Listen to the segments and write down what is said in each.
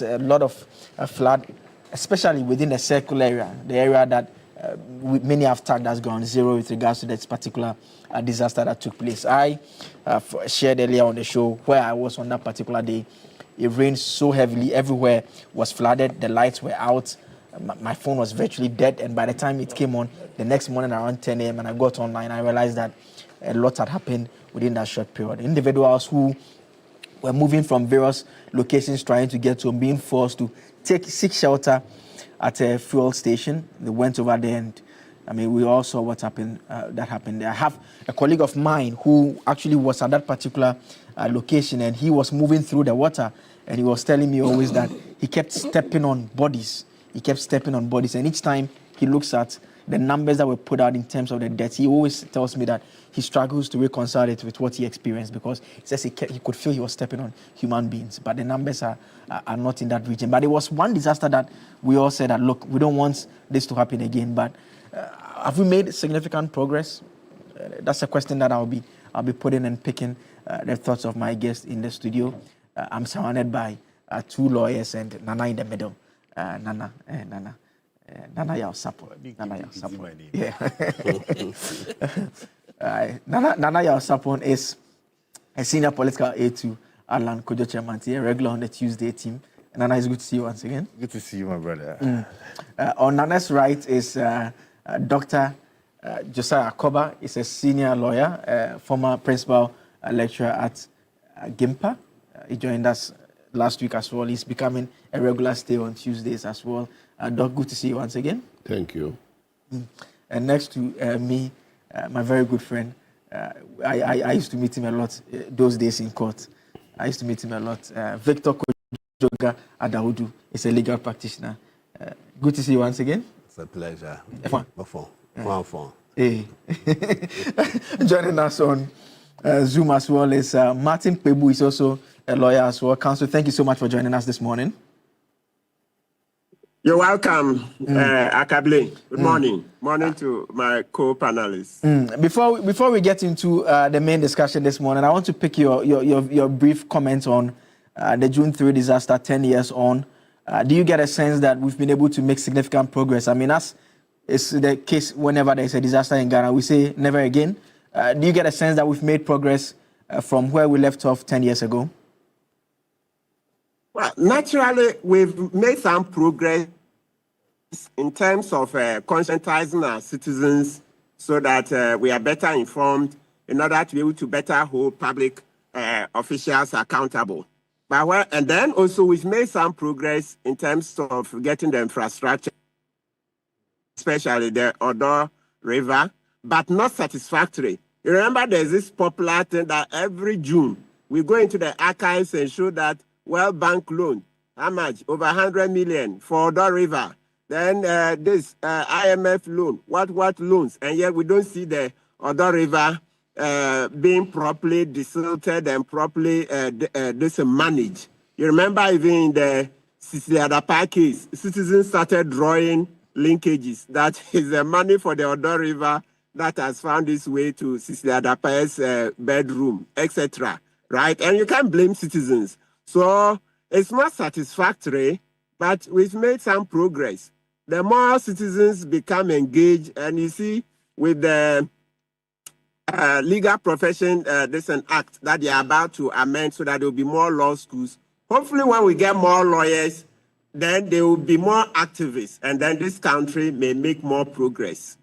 a lot of flood, especially within the circle area, the area that many have tagged as ground zero with regards to this particular disaster that took place. I shared earlier on the show where I was on that particular day. It rained so heavily, everywhere was flooded, the lights were out, my phone was virtually dead, and by the time it came on the next morning around 10 a.m. and I got online, I realized that a lot had happened within that short period. Individuals who were moving from various locations trying to get to being forced to seek shelter at a fuel station. They went over there, and I mean, we all saw what happened. That happened there. I have a colleague of mine who actually was at that particular location, and he was moving through the water, and he was telling me always that he kept stepping on bodies. He kept stepping on bodies, and each time he looks at the numbers that were put out in terms of the deaths, he always tells me that he struggles to reconcile it with what he experienced, because he says he could feel he was stepping on human beings, but the numbers are not in that region. But it was one disaster that we all said that, look, we don't want this to happen again. But have we made significant progress? That's a question that I'll be putting and picking the thoughts of my guests in the studio. I'm surrounded by two lawyers and Nana in the middle. Nana Yao Sapo. Nana Yao Sapon. Yeah. Nana Yao Sapon is a senior political aide to Alan Kojo Chairman, a regular on the Tuesday team. Nana, it's good to see you once again. Good to see you, my brother. On Nana's right is Dr. Josiah Akoba. He's a senior lawyer, former principal lecturer at GIMPA. He joined us last week as well. He's becoming a regular stay on Tuesdays as well. Doc, good to see you once again. Thank you. And next to me, my very good friend, I used to meet him a lot those days in court. I used to meet him a lot. Victor Kojoga Adahudu is a legal practitioner. Good to see you once again. It's a pleasure. Hey. Joining us on Zoom as well is Martin Pebu, is also a lawyer as well. Counsel, thank you so much for joining us this morning. You're welcome, Akable. Good morning. Morning to my co-panelists. Before we get into the main discussion this morning, I want to pick your brief comment on the June 3 disaster 10 years on. Do you get a sense that we've been able to make significant progress? I mean, as is the case whenever there's a disaster in Ghana, we say never again. Do you get a sense that we've made progress from where we left off 10 years ago? Well, naturally, we've made some progress in terms of conscientizing our citizens so that we are better informed in order to be able to better hold public officials accountable. And then also we've made some progress in terms of getting the infrastructure, especially the Odo River, but not satisfactory. You remember there's this popular thing that every June we go into the archives and show that World Bank loan, how much? Over 100 million for Odo River. Then this IMF loan, what loans? And yet we don't see the Odo River being properly desilted and properly managed. You remember even in the Sisi-Adapa case, citizens started drawing linkages. That is the money for the Odo River that has found its way to Sisi-Adapa's bedroom, etc. Right? And you can't blame citizens. So it's not satisfactory, but we've made some progress. The more citizens become engaged, and you see with the legal profession, there's an act that they are about to amend so that there will be more law schools. Hopefully when we get more lawyers, then there will be more activists, and then this country may make more progress.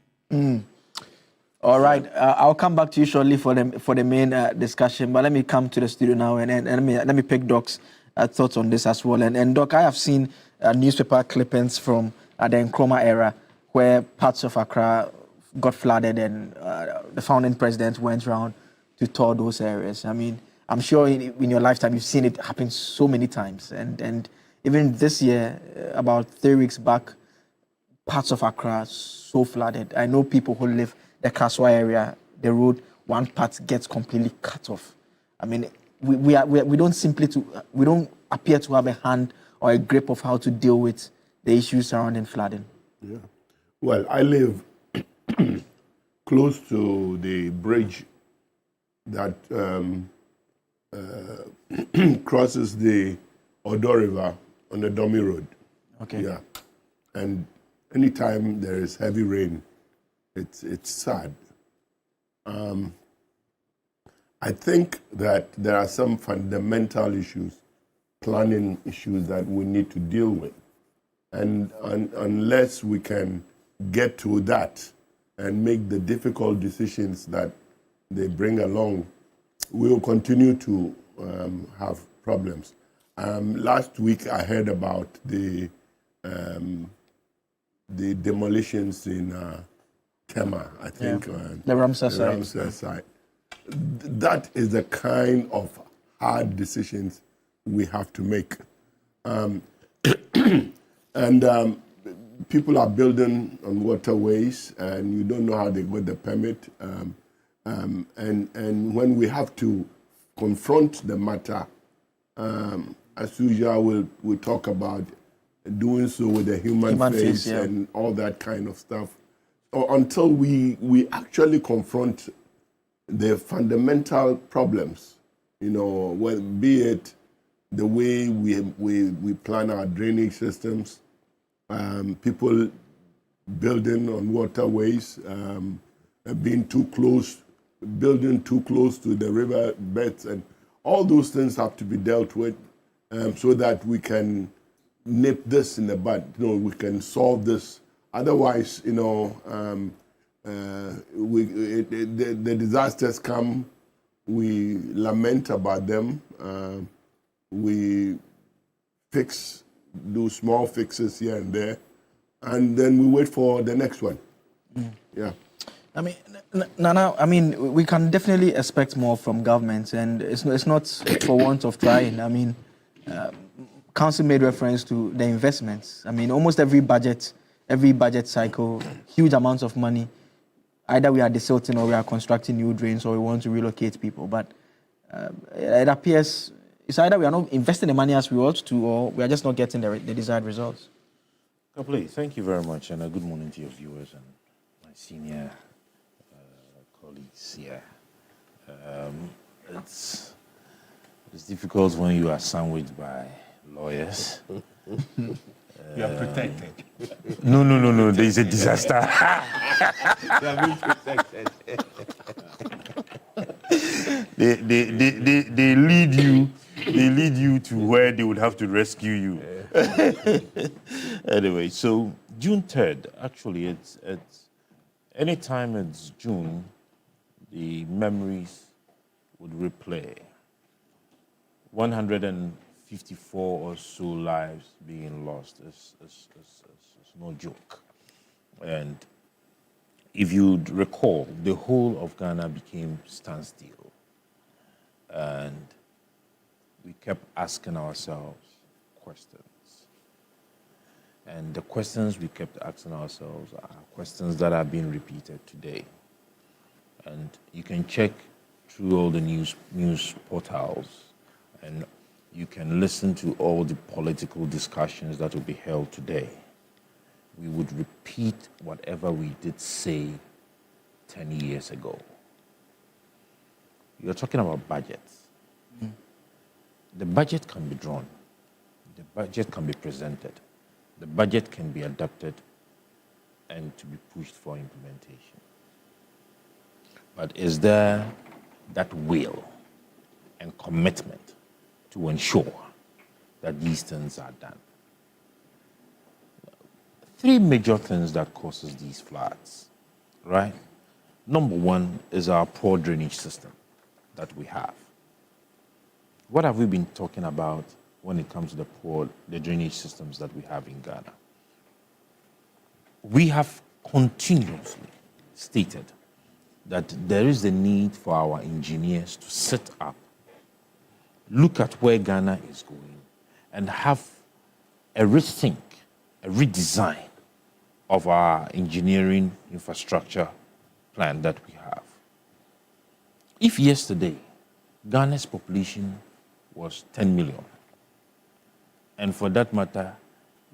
All right, I'll come back to you shortly for the main discussion, but let me come to the studio now and let me pick Doc's thoughts on this as well. And Doc, I have seen newspaper clippings from the Nkrumah era where parts of Accra got flooded and the founding president went around to tour those areas. I mean, I'm sure in your lifetime you've seen it happen so many times. And even this year, about 3 weeks back, parts of Accra so flooded. I know people who live the Kaswa area, the road, one part gets completely cut off. I mean, we don't appear to have a hand or a grip of how to deal with the issues surrounding flooding. Yeah. Well, I live close to the bridge that crosses the Odo River on the dummy road. Okay. Yeah. And anytime there is heavy rain, it's sad. I think that there are some fundamental issues, planning issues that we need to deal with. And unless we can get to that and make the difficult decisions that they bring along, we will continue to have problems. Last week I heard about the demolitions in Tema, I think. The Ramsar site. Ramsar site. That is the kind of hard decisions we have to make. And people are building on waterways, and you don't know how they got the permit. And when we have to confront the matter, as usual, we'll talk about doing so with a human face yeah. and all that kind of stuff. Or until we actually confront the fundamental problems, be it the way we plan our drainage systems, people building on waterways, building too close to the river beds, and all those things have to be dealt with so that we can nip this in the bud. We can solve this. Otherwise, the disasters come, we lament about them, we do small fixes here and there, and then we wait for the next one. Yeah. I mean, Nana, we can definitely expect more from government, and it's not for want of trying. Council made reference to the investments. Almost every budget cycle, huge amounts of money. Either we are desilting or we are constructing new drains or we want to relocate people. But it appears it's either we are not investing the money as we ought to, or we are just not getting the desired results. Complete. Thank you very much, and a good morning to your viewers and my senior colleagues here. It's difficult when you are sandwiched by lawyers. You are protected. No. There is a disaster. You are being protected. They lead you to where they would have to rescue you. Anyway, so June 3rd, actually, it's anytime it's June, the memories would replay. 154 or so lives being lost is no joke. And if you'd recall, the whole of Ghana became standstill. And we kept asking ourselves questions. And the questions we kept asking ourselves are questions that are being repeated today. And you can check through all the news portals, and you can listen to all the political discussions that will be held today. We would repeat whatever we did say 10 years ago. You're talking about budgets. The budget can be drawn. The budget can be presented. The budget can be adopted and to be pushed for implementation. But is there that will and commitment to ensure that these things are done? Three major things that causes these floods, right? Number one is our poor drainage system that we have. What have we been talking about when it comes to the drainage systems that we have in Ghana? We have continuously stated that there is a need for our engineers to sit up, look at where Ghana is going, and have a rethink, a redesign of our engineering infrastructure plan that we have. If yesterday, Ghana's population was 10 million, and for that matter,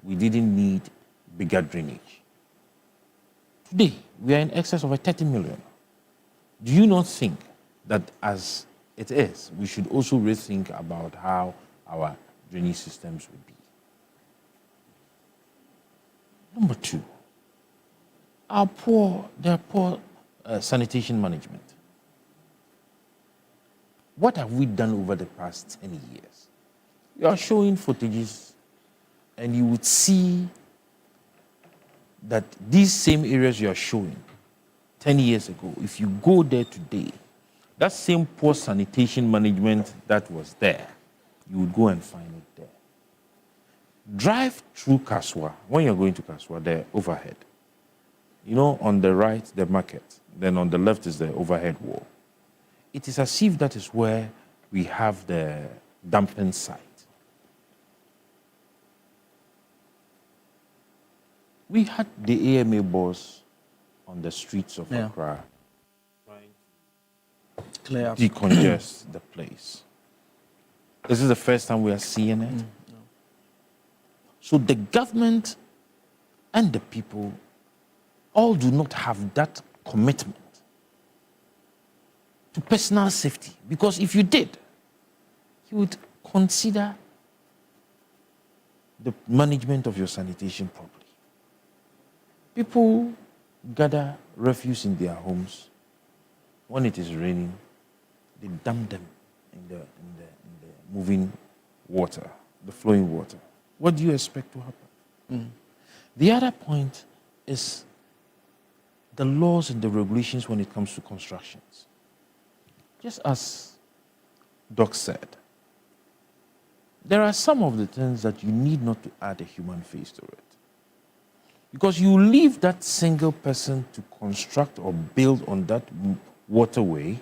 we didn't need bigger drainage. Today, we are in excess of 30 million. Do you not think that as it is, we should also rethink about how our drainage systems would be? Number two, there are poor sanitation management. What have we done over the past 10 years? You are showing footages, and you would see that these same areas you are showing 10 years ago, if you go there today, that same poor sanitation management that was there, you would go and find it there. Drive through Kaswa. When you're going to Kaswa, the overhead. You know, on the right, the market. Then on the left is the overhead wall. It is as if that is where we have the dumping site. We had the AMA boss on the streets of Accra trying to decongest the place. This is the first time we are seeing it. No. So the government and the people all do not have that commitment to personal safety. Because if you did, you would consider the management of your sanitation properly. People gather refuse in their homes. When it is raining, they dump them in the moving water, the flowing water. What do you expect to happen? The other point is the laws and the regulations when it comes to constructions. Just as Doc said, there are some of the things that you need not to add a human face to it. Because you leave that single person to construct or build on that waterway,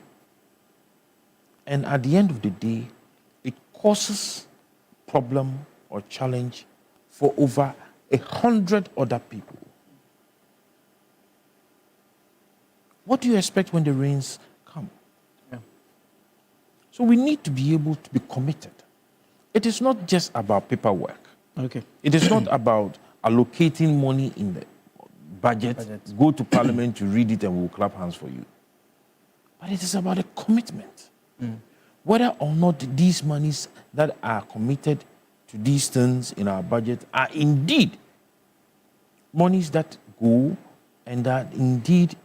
and at the end of the day, it causes problem or challenge for over 100 other people. What do you expect when the rains come? Yeah. So we need to be able to be committed. It is not just about paperwork. Okay. It is not about allocating money in the budget, go to parliament to read it and we'll clap hands for you. But it is about a commitment. Whether or not these monies that are committed to these things in our budget are indeed monies that go and that indeed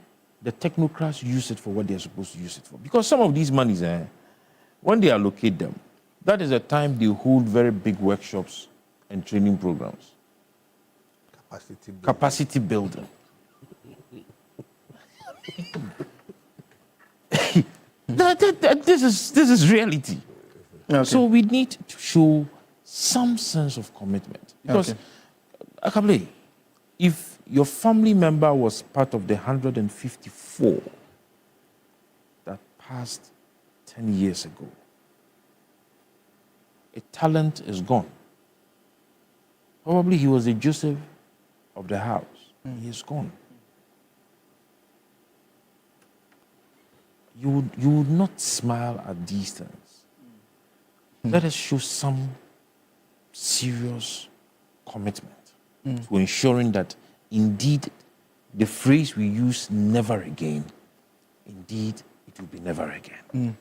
the technocrats use it for what they're supposed to use it for. Because some of these monies, when they allocate them, that is the time they hold very big workshops and training programs. Capacity building. This is reality. Okay. So we need to show some sense of commitment. Because, Akable, if your family member was part of the 154 that passed 10 years ago, a talent is gone. Probably he was a Joseph of the house. He is gone. You would not smile at these things. Let us show some serious commitment to ensuring that indeed the phrase we use, never again, indeed it will be never again.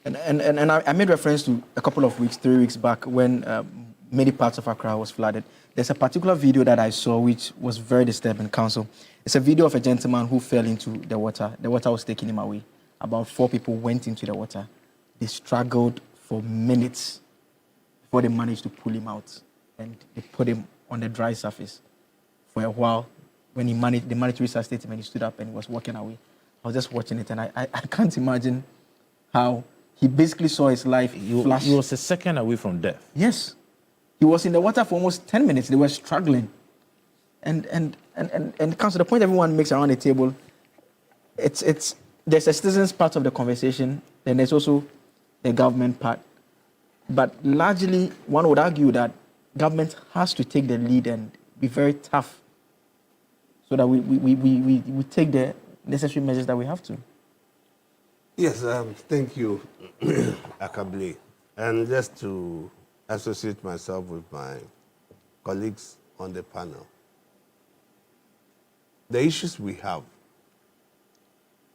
And I made reference to a couple of weeks, 3 weeks back, when many parts of Accra was flooded. There's a particular video that I saw which was very disturbing, Council. It's a video of a gentleman who fell into the water. The water was taking him away. About 4 people went into the water. They struggled for minutes before they managed to pull him out. And they put him on the dry surface for a while. When they managed to resuscitate him and he stood up and he was walking away. I was just watching it and I can't imagine how he basically saw his life flash. He was a second away from death. Yes. He was in the water for almost 10 minutes. They were struggling. And comes to the point everyone makes around the table, there's a citizens part of the conversation, then there's also the government part. But largely, one would argue that government has to take the lead and be very tough so that we take the necessary measures that we have to. Yes, thank you, Akable. And just to associate myself with my colleagues on the panel, the issues we have,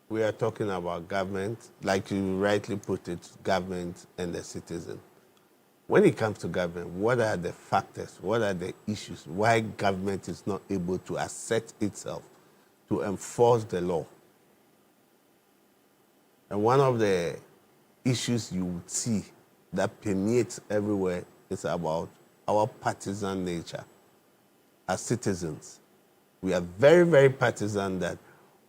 we are talking about government, like you rightly put it, government and the citizen. when it comes to government, what are the factors, what are the issues, why government is not able to assert itself to enforce the law? And one of the issues you would see that permeates everywhere is about our partisan nature as citizens. We are very, very partisan that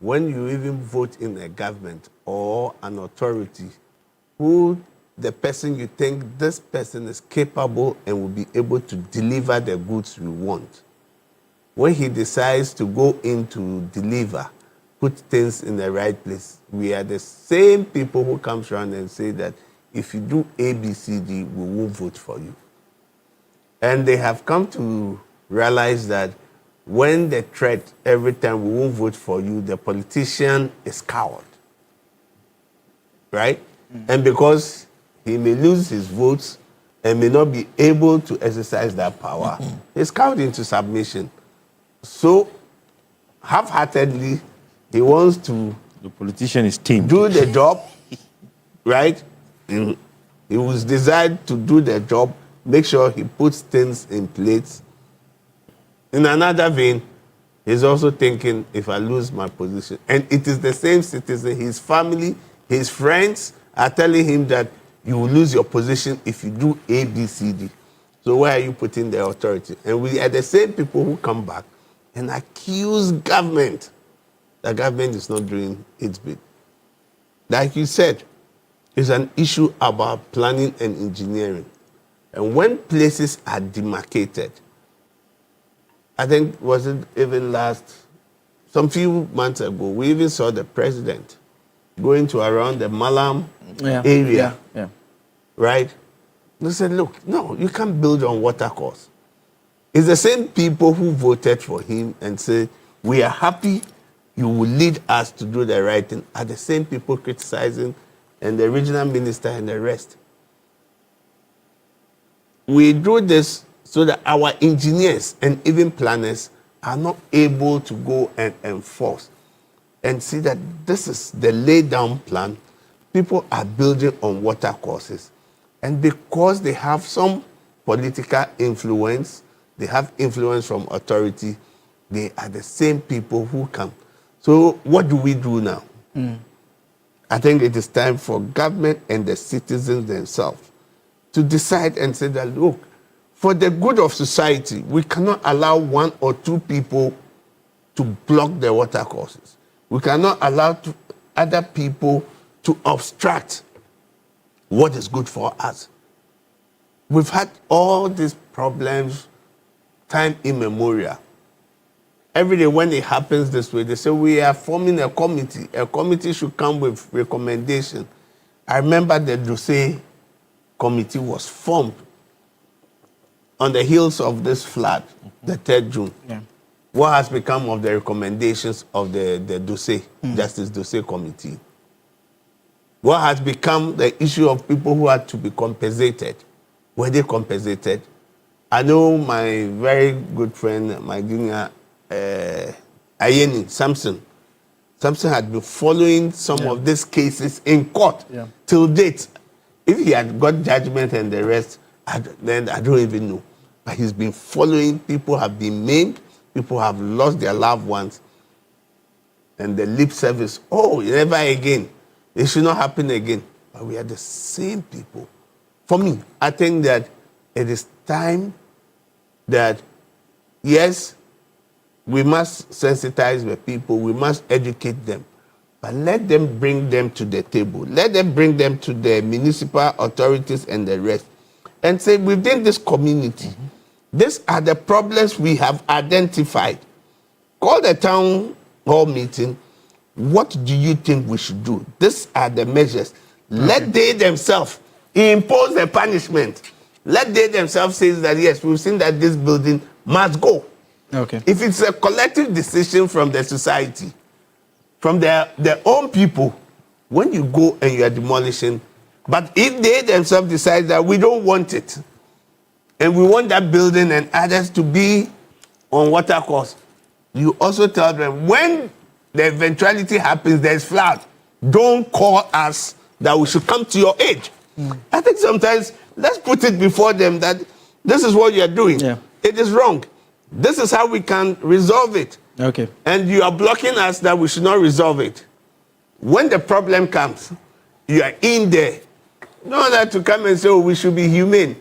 when you even vote in a government or an authority, who the person you think this person is capable and will be able to deliver the goods we want. When he decides to go in to deliver, put things in the right place, we are the same people who comes around and say that if you do A, B, C, D, we won't vote for you. And they have come to realize that when the threat, every time we won't vote for you, the politician is coward. Right? And because he may lose his votes and may not be able to exercise that power, he's cowed into submission. So, half-heartedly, he wants to The politician is tamed. do the job, right? He was designed to do the job, make sure he puts things in place. In another vein, he's also thinking, if I lose my position, and it is the same citizen, his family, his friends are telling him that you will lose your position if you do A, B, C, D. So why are you putting the authority? And we are the same people who come back and accuse government that government is not doing its bit. Like you said, it's an issue about planning and engineering. And when places are demarcated, I think, was it even some few months ago, we even saw the president going to around the Malam area, right? They said, look, no, you can't build on watercourse. It's the same people who voted for him and said, we are happy you will lead us to do the right thing, are the same people criticizing and the regional minister and the rest. We do this so that our engineers and even planners are not able to go and enforce and see that this is the laid down plan. People are building on water courses. And because they have some political influence, they have influence from authority, they are the same people who come. So what do we do now? I think it is time for government and the citizens themselves to decide and say that, look, for the good of society, we cannot allow one or two people to block the water courses. We cannot allow other people to obstruct what is good for us. We've had all these problems time immemorial. Every day when it happens this way, they say we are forming a committee. A committee should come with recommendation. I remember the Dose committee was formed on the heels of this flood, the 3rd June. Yeah. What has become of the recommendations of the Dose, Justice Dose committee? What has become the issue of people who had to be compensated? Were they compensated? I know my very good friend, my junior, Ayeni, Samson had been following some of these cases in court till date. If he had got judgment and the rest, then I don't even know. But he's been following. People have been maimed. People have lost their loved ones. And the lip service, never again. It should not happen again. But we are the same people. For me, I think that it is time that, yes, we must sensitize the people, we must educate them, but let them bring them to the table. Let them bring them to the municipal authorities and the rest and say, within this community, these are the problems we have identified. Call the town hall meeting. What do you think we should do? These are the measures. Let they themselves impose the punishment. Let they themselves say that, yes, we've seen that this building must go. Okay. If it's a collective decision from the society, from their own people, when you go and you are demolishing, but if they themselves decide that we don't want it, and we want that building and others to be on water course, you also tell them when the eventuality happens, there's flood, don't call us that we should come to your aid. I think sometimes let's put it before them that this is what you're doing. Yeah. It is wrong. This is how we can resolve it. Okay. And you are blocking us that we should not resolve it. When the problem comes, you are in there. Not that to come and say, oh, we should be humane.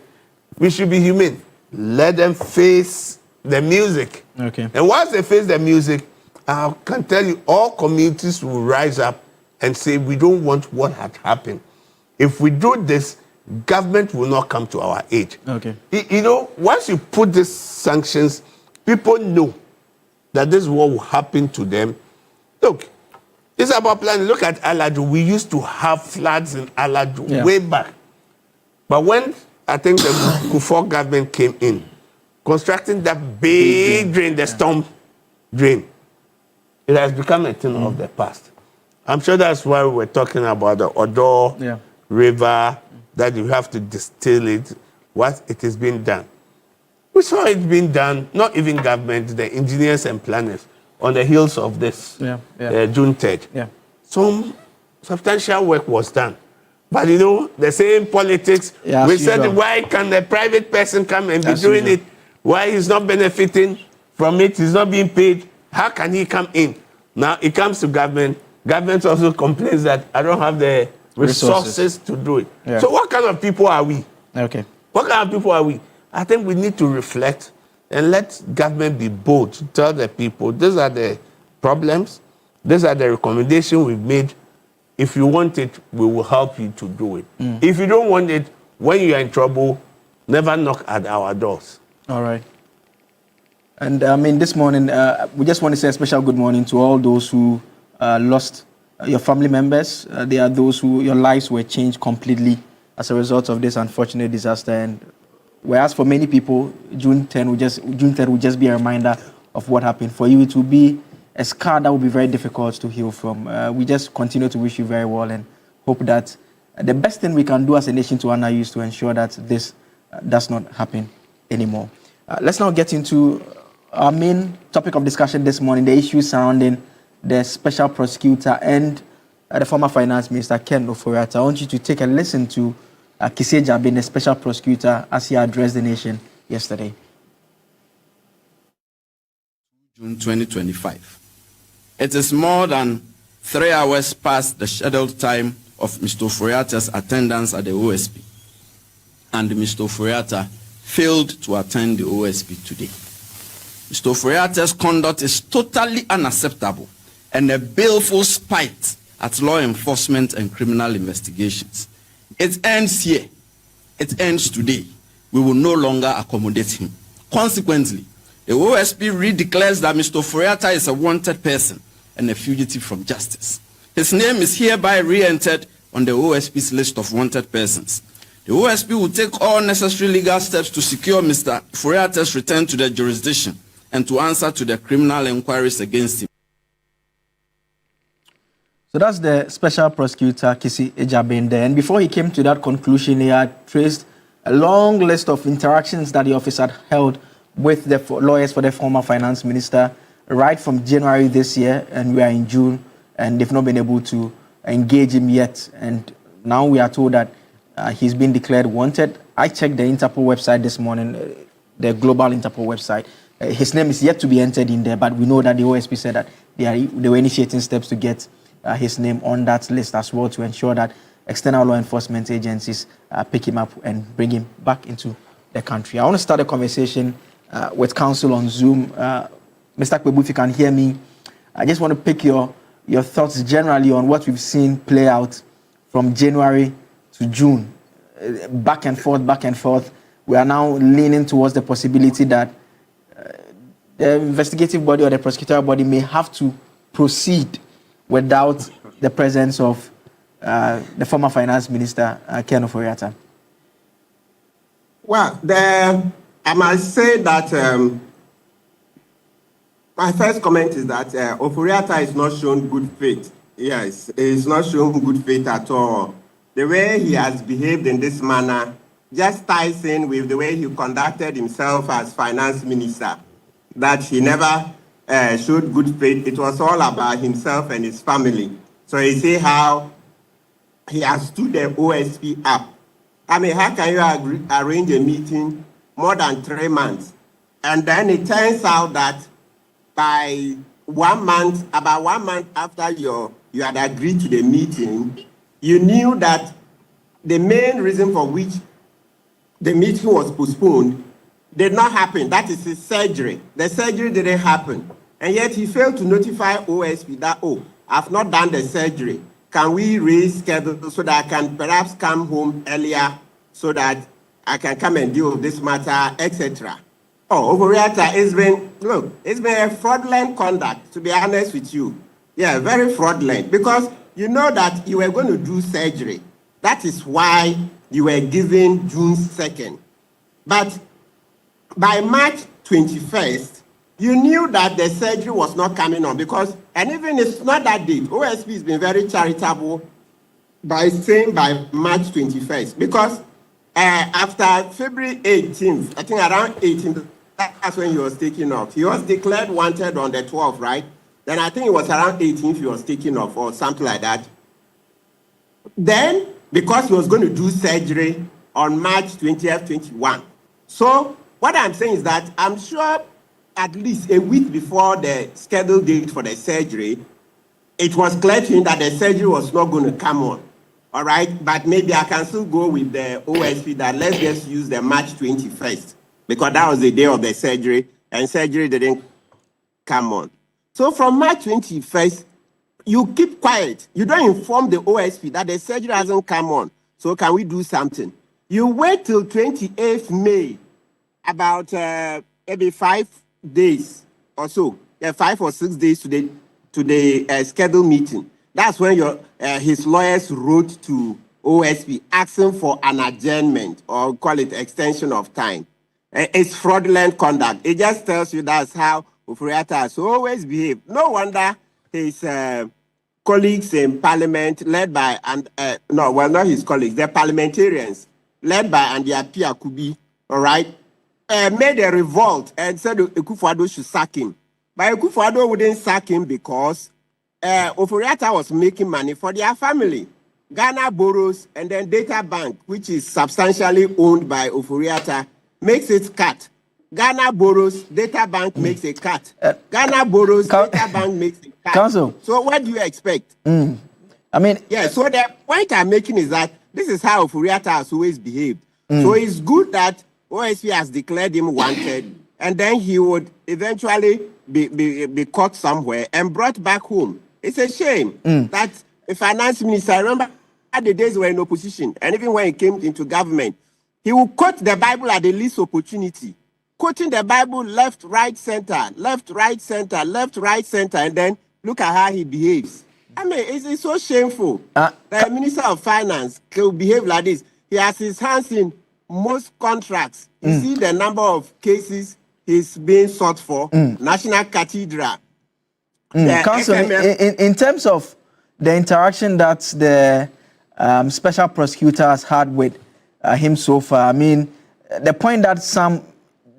We should be humane. Let them face the music. Okay. And once they face the music, I can tell you, all communities will rise up and say, we don't want what had happened. If we do this, government will not come to our aid. Okay. You know, once you put these sanctions, people know that this is what will happen to them. Look, it's about planning. Look at Alaju. We used to have floods in Alaju way back. But when I think the Kufuor government came in, constructing that big drain, the storm drain, it has become a thing of the past. I'm sure that's why we were talking about the Odo River, that you have to distill it, what it is being done. We saw it being done, not even government, the engineers and planners, on the heels of this June 3rd. Yeah. Some substantial work was done. But you know, the same politics, we said, why can the private person come and be doing it? Why he's not benefiting from it, he's not being paid, how can he come in? Now it comes to government. Government also complains that I don't have the resources to do it. Yeah. So what kind of people are we? Okay. What kind of people are we? I think we need to reflect and let government be bold to tell the people, these are the problems, these are the recommendations we've made. If you want it, we will help you to do it. If you don't want it, when you are in trouble, never knock at our doors. All right. And I mean, this morning, we just want to say a special good morning to all those who lost your family members. There are those who your lives were changed completely as a result of this unfortunate disaster. And whereas for many people, June 3rd will just be a reminder of what happened. For you, it will be a scar that will be very difficult to heal from. We just continue to wish you very well and hope that the best thing we can do as a nation to honor you is to ensure that this does not happen anymore. Let's now get into our main topic of discussion this morning, the issue surrounding the special prosecutor and the former finance minister, Ken Ofori-Atta. I want you to take a listen to Kissi Agyabin, the special prosecutor, as he addressed the nation yesterday. June 2025. It is more than 3 hours past the scheduled time of Mr. Ofori-Atta's attendance at the OSP, and Mr. Ofori-Atta failed to attend the OSP today. Mr. Ofori-Atta's conduct is totally unacceptable and a baleful spite at law enforcement and criminal investigations. It ends here. It ends today. We will no longer accommodate him. Consequently, the OSP redeclares that Mr. Ofori-Atta is a wanted person and a fugitive from justice. His name is hereby re-entered on the OSP's list of wanted persons. The OSP will take all necessary legal steps to secure Mr. Ofori-Atta's return to the jurisdiction and to answer to the criminal inquiries against him. So that's the special prosecutor, Kissi Agyabin there. And before he came to that conclusion, he had traced a long list of interactions that the office had held with the lawyers for the former finance minister right from January this year, and we are in June, and they've not been able to engage him yet. And now we are told that he's been declared wanted. I checked the Interpol website this morning, the global Interpol website. His name is yet to be entered in there, but we know that the OSP said that they were initiating steps to get his name on that list as well, to ensure that external law enforcement agencies pick him up and bring him back into the country. I want to start a conversation with counsel on Zoom. Mr. Kwebu, if you can hear me, I just want to pick your thoughts generally on what we've seen play out from January to June. Back and forth. We are now leaning towards the possibility that the investigative body or the prosecutorial body may have to proceed without the presence of the former finance minister, Ken Ofori-Atta. Well, I must say that my first comment is that Ofori-Atta is not shown good faith. Yes, he's not shown good faith at all. The way he has behaved in this manner just ties in with the way he conducted himself as finance minister, that he never showed good faith. It was all about himself and his family. So you see how he has stood the OSP up I mean, how can you arrange a meeting more than 3 months? And then it turns out that by 1 month, about 1 month after you had agreed to the meeting, you knew that the main reason for which the meeting was postponed did not happen. That is his surgery. The surgery didn't happen. And yet he failed to notify OSP that, oh, I've not done the surgery. Can we reschedule so that I can perhaps come home earlier so that I can come and deal with this matter, etc. Oh, Ofori-Atta, it's been a fraudulent conduct, to be honest with you. Yeah, very fraudulent, because you know that you were going to do surgery. That is why you were given June 2nd. But by March 21st, you knew that the surgery was not coming on, because, and even it's not that date, OSP has been very charitable by saying by March 21st, because after February 18th, I think around 18th, that's when he was taken off. He was declared wanted on the 12th, right? Then I think it was around 18th he was taken off or something like that. Then, because he was going to do surgery on March 20th, 21. So what I'm saying is that I'm sure at least a week before the scheduled date for the surgery, it was clear to him that the surgery was not going to come on. All right, but maybe I can still go with the OSP that let's just use the March 21st, because that was the day of the surgery and surgery didn't come on. So from March 21st, you keep quiet. You don't inform the OSP that the surgery hasn't come on. So can we do something? You wait till 28th May, about maybe 5 days or so, 5 or 6 days to the scheduled meeting. That's when his lawyers wrote to OSP asking for an adjournment, or call it extension of time. It's fraudulent conduct. It just tells you that's how Ofori-Atta has always behaved. No wonder his colleagues in parliament, led by, not his colleagues, the parliamentarians, led by Andy Kubi, all right, made a revolt and said Akufo-Addo should sack him. But Akufo-Addo wouldn't sack him because Ofori-Atta was making money for their family. Ghana borrows, and then Data Bank, which is substantially owned by Ofori-Atta, makes its cut. Ghana borrows, Data Bank makes a cut. Ghana borrows, Data Bank makes a cut. Counsel. So what do you expect? I mean, yeah, so the point I'm making is that this is how Ofori-Atta has always behaved. So it's good that OSP has declared him wanted, and then he would eventually be caught somewhere and brought back home. It's a shame that the finance minister, I remember the days were in opposition, and even when he came into government, he would quote the Bible at the least opportunity, quoting the Bible left, right, center, left, right, center, left, right, center, and then look at how he behaves. I mean, it's so shameful. The Minister of Finance can behave like this. He has his hands in most contracts. You see the number of cases he's being sought for. National Cathedral. Counsel, in terms of the interaction that the special prosecutor has had with him so far, I mean, the point that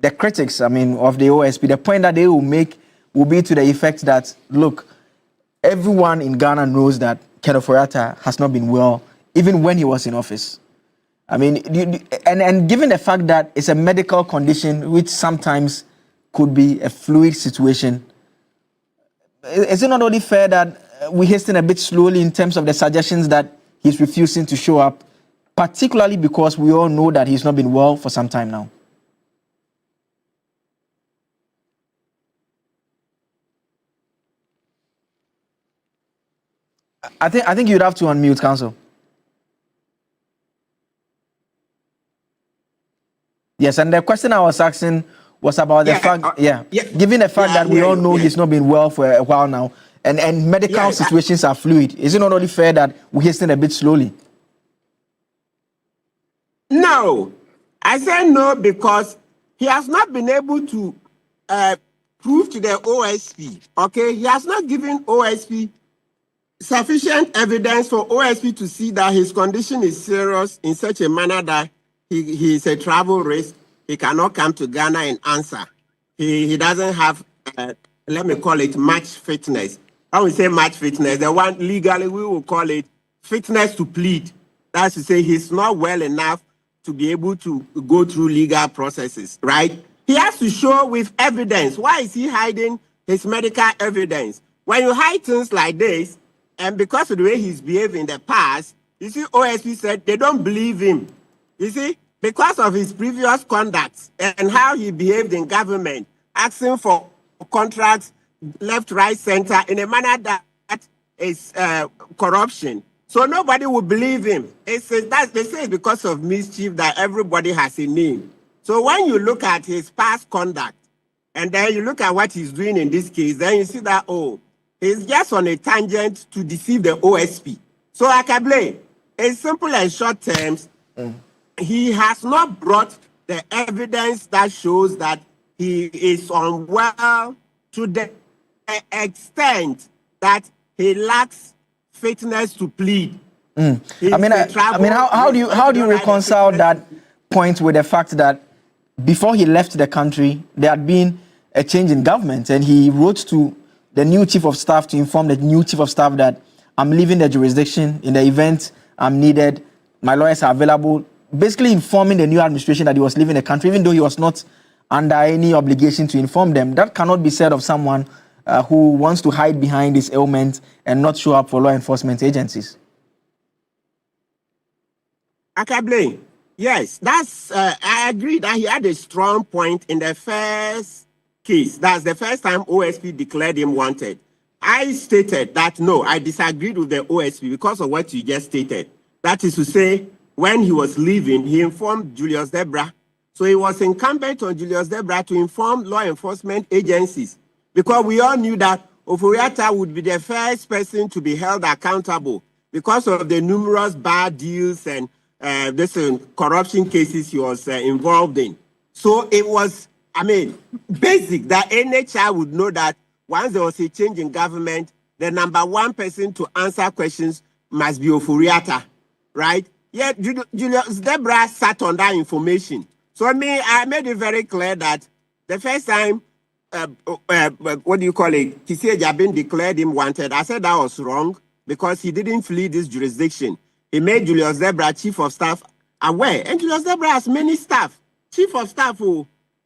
the critics, I mean, of the OSP, the point that they will make will be to the effect that, look, everyone in Ghana knows that Ken Ofori-Atta has not been well, even when he was in office. I mean, and given the fact that it's a medical condition which sometimes could be a fluid situation, is it not only fair that we hasten a bit slowly in terms of the suggestions that he's refusing to show up, particularly because we all know that he's not been well for some time now? I think you'd have to unmute, Counsel. Yes, and the question I was asking was about the fact, given the fact that we all know he's not been well for a while now, and medical situations are fluid, is it not only fair that we hasten a bit slowly? No, I say no because he has not been able to prove to the OSP, okay? He has not given OSP sufficient evidence for OSP to see that his condition is serious in such a manner that he is a travel risk. He cannot come to Ghana and answer. He doesn't have, let me call it match fitness. I would say match fitness. The one legally we will call it fitness to plead. That's to say he's not well enough to be able to go through legal processes, right? He has to show with evidence. Why is he hiding his medical evidence? When you hide things like this, and because of the way he's behaved in the past, you see, OSP said they don't believe him. You see, because of his previous conduct and how he behaved in government, asking for contracts left, right, center in a manner that is corruption. So nobody will believe him. They say it's because of mischief that everybody has a name. So when you look at his past conduct, and then you look at what he's doing in this case, then you see that, oh, he's just on a tangent to deceive the OSP. So I can blame. In simple and short terms, he has not brought the evidence that shows that he is unwell to the extent that he lacks fitness to plead. I mean, how do you reconcile that point with the fact that before he left the country, there had been a change in government, and he wrote to the new chief of staff to inform the new chief of staff that I'm leaving the jurisdiction in the event I'm needed. My lawyers are available. Basically informing the new administration that he was leaving the country, even though he was not under any obligation to inform them. That cannot be said of someone who wants to hide behind his ailment and not show up for law enforcement agencies. Akable, yes, that's I agree that he had a strong point in the first case. That's the first time OSP declared him wanted. I stated that no, I disagreed with the OSP because of what you just stated. That is to say, when he was leaving, he informed Julius Debra. So it was incumbent on Julius Debra to inform law enforcement agencies, because we all knew that Ofori-Atta would be the first person to be held accountable because of the numerous bad deals and corruption cases he was involved in. So it was, basic that any child would know that once there was a change in government, the number one person to answer questions must be Ofori-Atta, right? Yet Julius Debra sat on that information. So I made it very clear that the first time, Kissie Jabin declared him wanted, I said that was wrong because he didn't flee this jurisdiction. He made Julius Debra chief of staff aware. And Julius Debra has many staff. Chief of staff,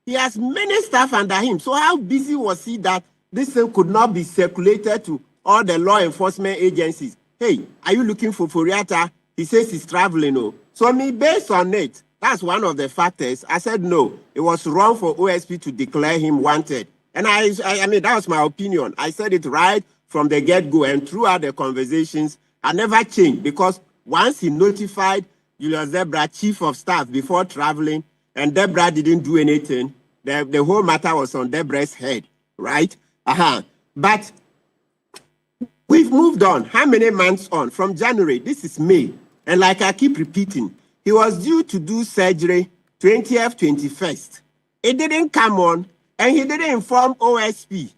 he has many staff under him. So how busy was he that this thing could not be circulated to all the law enforcement agencies? Hey, are you looking for Ofori-Atta? He says he's traveling. So based on it, that's one of the factors. I said no, it was wrong for OSP to declare him wanted. And that was my opinion. I said it right from the get-go, and throughout the conversations, I never changed, because once he notified Julius Debra, chief of staff, before traveling, and Debra didn't do anything, the whole matter was on Debra's head, right? But we've moved on. How many months on? From January, this is May. And like I keep repeating, he was due to do surgery 20th, 21st. It didn't come on, and he didn't inform OSP,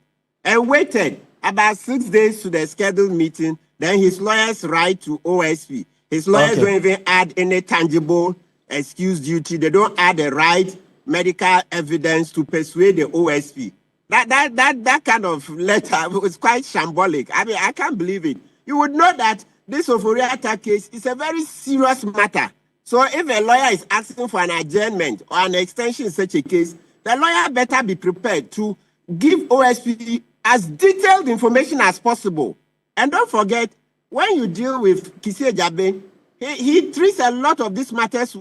and waited about 6 days to the scheduled meeting. Then his lawyers write to OSP. His lawyers don't even add any tangible excuse duty. They don't add the right medical evidence to persuade the OSP. That kind of letter was quite shambolic. I can't believe it. You would know that this Ofori-Atta case is a very serious matter. So if a lawyer is asking for an adjournment or an extension in such a case, the lawyer better be prepared to give OSP as detailed information as possible. And don't forget, when you deal with Kissie Jabin, he treats a lot of these matters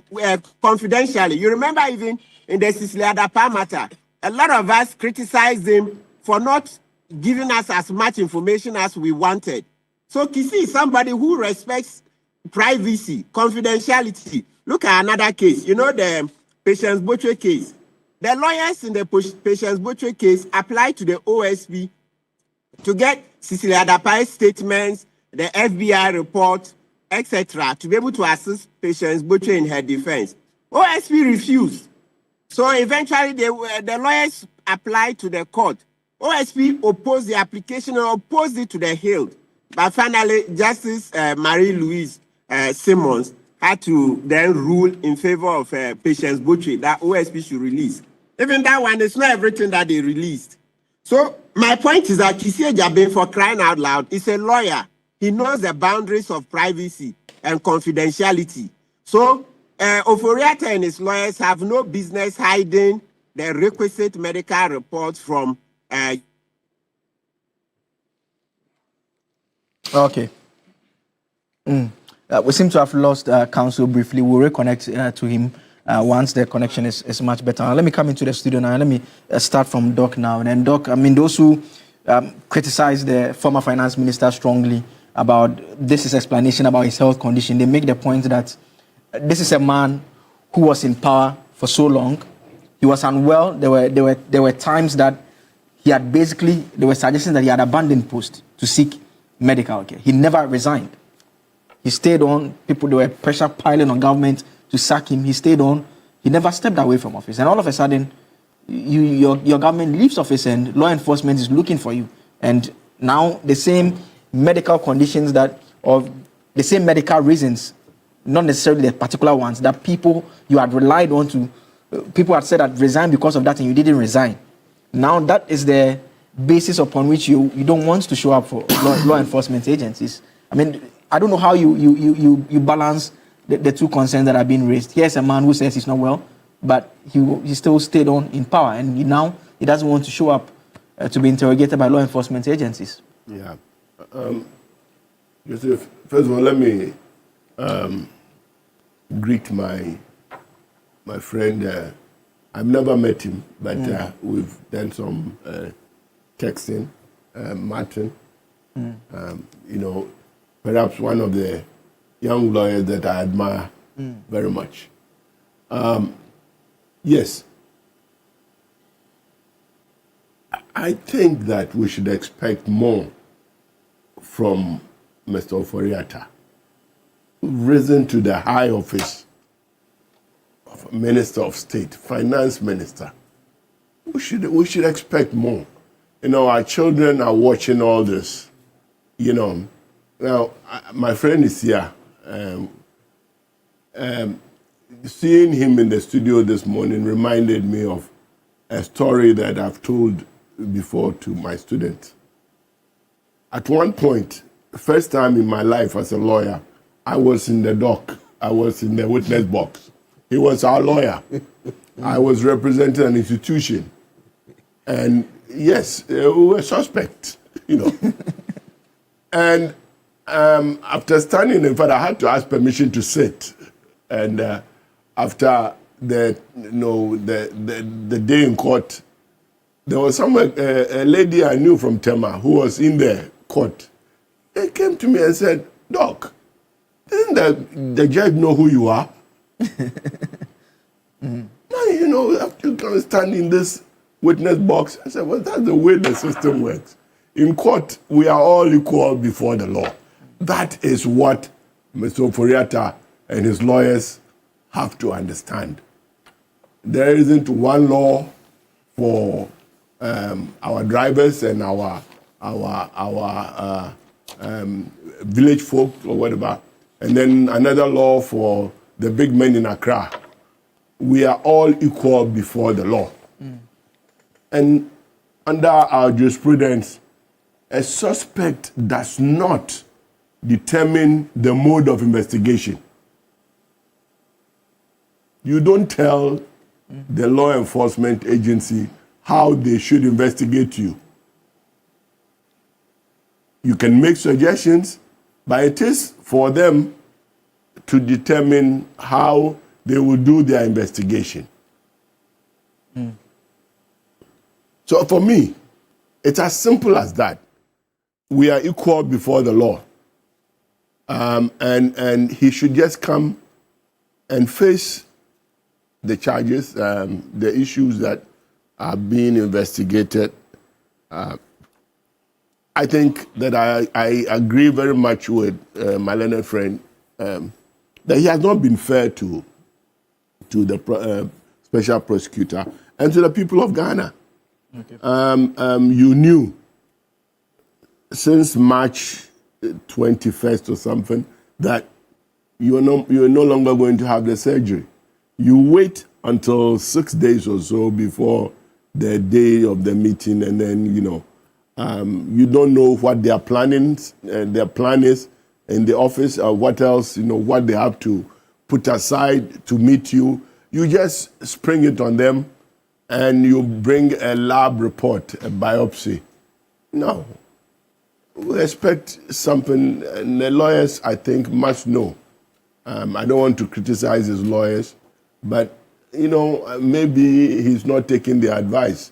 confidentially. You remember even in the Ofori-Atta matter, a lot of us criticized him for not giving us as much information as we wanted. So Kissie is somebody who respects privacy, confidentiality. Look at another case. You know the Patience Botwe case. The lawyers in the Patience Botwe case applied to the OSP to get Ofori-Atta's statements, the FBI report, etc., to be able to assist Patience Botwe in her defense. OSP refused. So eventually the lawyers applied to the court. OSP opposed the application and opposed it to the hilt. But finally, Justice Marie-Louise Simmons had to then rule in favor of Patience Botwe that OSP should release. Even that one, it's not everything that they released. So my point is that Kissie Jabin, for crying out loud, is a lawyer. He knows the boundaries of privacy and confidentiality. So Ofori-Atta and his lawyers have no business hiding the requisite medical reports from. Okay. We seem to have lost counsel briefly. We'll reconnect to him once the connection is much better. Let me come into the studio now. Let me start from Doc now. And then Doc, I mean, those who criticize the former finance minister strongly about his explanation about his health condition, they make the point that this is a man who was in power for so long. He was unwell. There were times that he had there were suggestions that he had abandoned post to seek medical care. He never resigned. He stayed on. There were pressure piling on government to sack him. He stayed on. He never stepped away from office. And all of a sudden, your government leaves office and law enforcement is looking for you. And now the same medical conditions or the same medical reasons, not necessarily the particular ones, that people you had relied on to, people had said that resign because of that and you didn't resign. Now that is the basis upon which you don't want to show up for law enforcement agencies. I mean, I don't know how you balance the two concerns that are being raised. Here's a man who says he's not well, but he still stayed on in power, and now he doesn't want to show up to be interrogated by law enforcement agencies. Yeah. Joseph, first of all, let me greet my friend. I've never met him, but we've done some texting. Martin, perhaps one of the young lawyers that I admire very much. Yes, I think that we should expect more from Mr. Ofori-Atta, risen to the high office of Minister of State, Finance Minister. We should expect more. Our children are watching all this. Now, my friend is here. Seeing him in the studio this morning reminded me of a story that I've told before to my students. At one point, the first time in my life as a lawyer, I was in the dock. I was in the witness box. He was our lawyer. I was representing an institution. And yes, we were suspect, And after standing in front, I had to ask permission to sit. And after the day in court, there was a lady I knew from Tema who was in the court. He came to me and said, "Doc, didn't the judge know who you are?" Now, after you can stand in this witness box. I said, well, that's the way the system works. In court, we are all equal before the law. That is what Mr. Ofori-Atta and his lawyers have to understand. There isn't one law for our drivers and our village folk or whatever, and then another law for the big men in Accra. We are all equal before the law. And under our jurisprudence, a suspect does not determine the mode of investigation. You don't tell the law enforcement agency how they should investigate you. You can make suggestions, but it is for them to determine how they will do their investigation. So for me, it's as simple as that. We are equal before the law. And he should just come and face the charges, the issues that are being investigated. I think that I agree very much with my learned friend that he has not been fair to the special prosecutor and to the people of Ghana. Okay. You knew since March 21st or something that you are no longer going to have the surgery. You wait until 6 days or so before the day of the meeting, and then you don't know what their plan is in the office, or what else, what they have to put aside to meet you. You just spring it on them and you bring a lab report, a biopsy. No. We expect something, and the lawyers, I think, must know. I don't want to criticize his lawyers, but, maybe he's not taking the advice.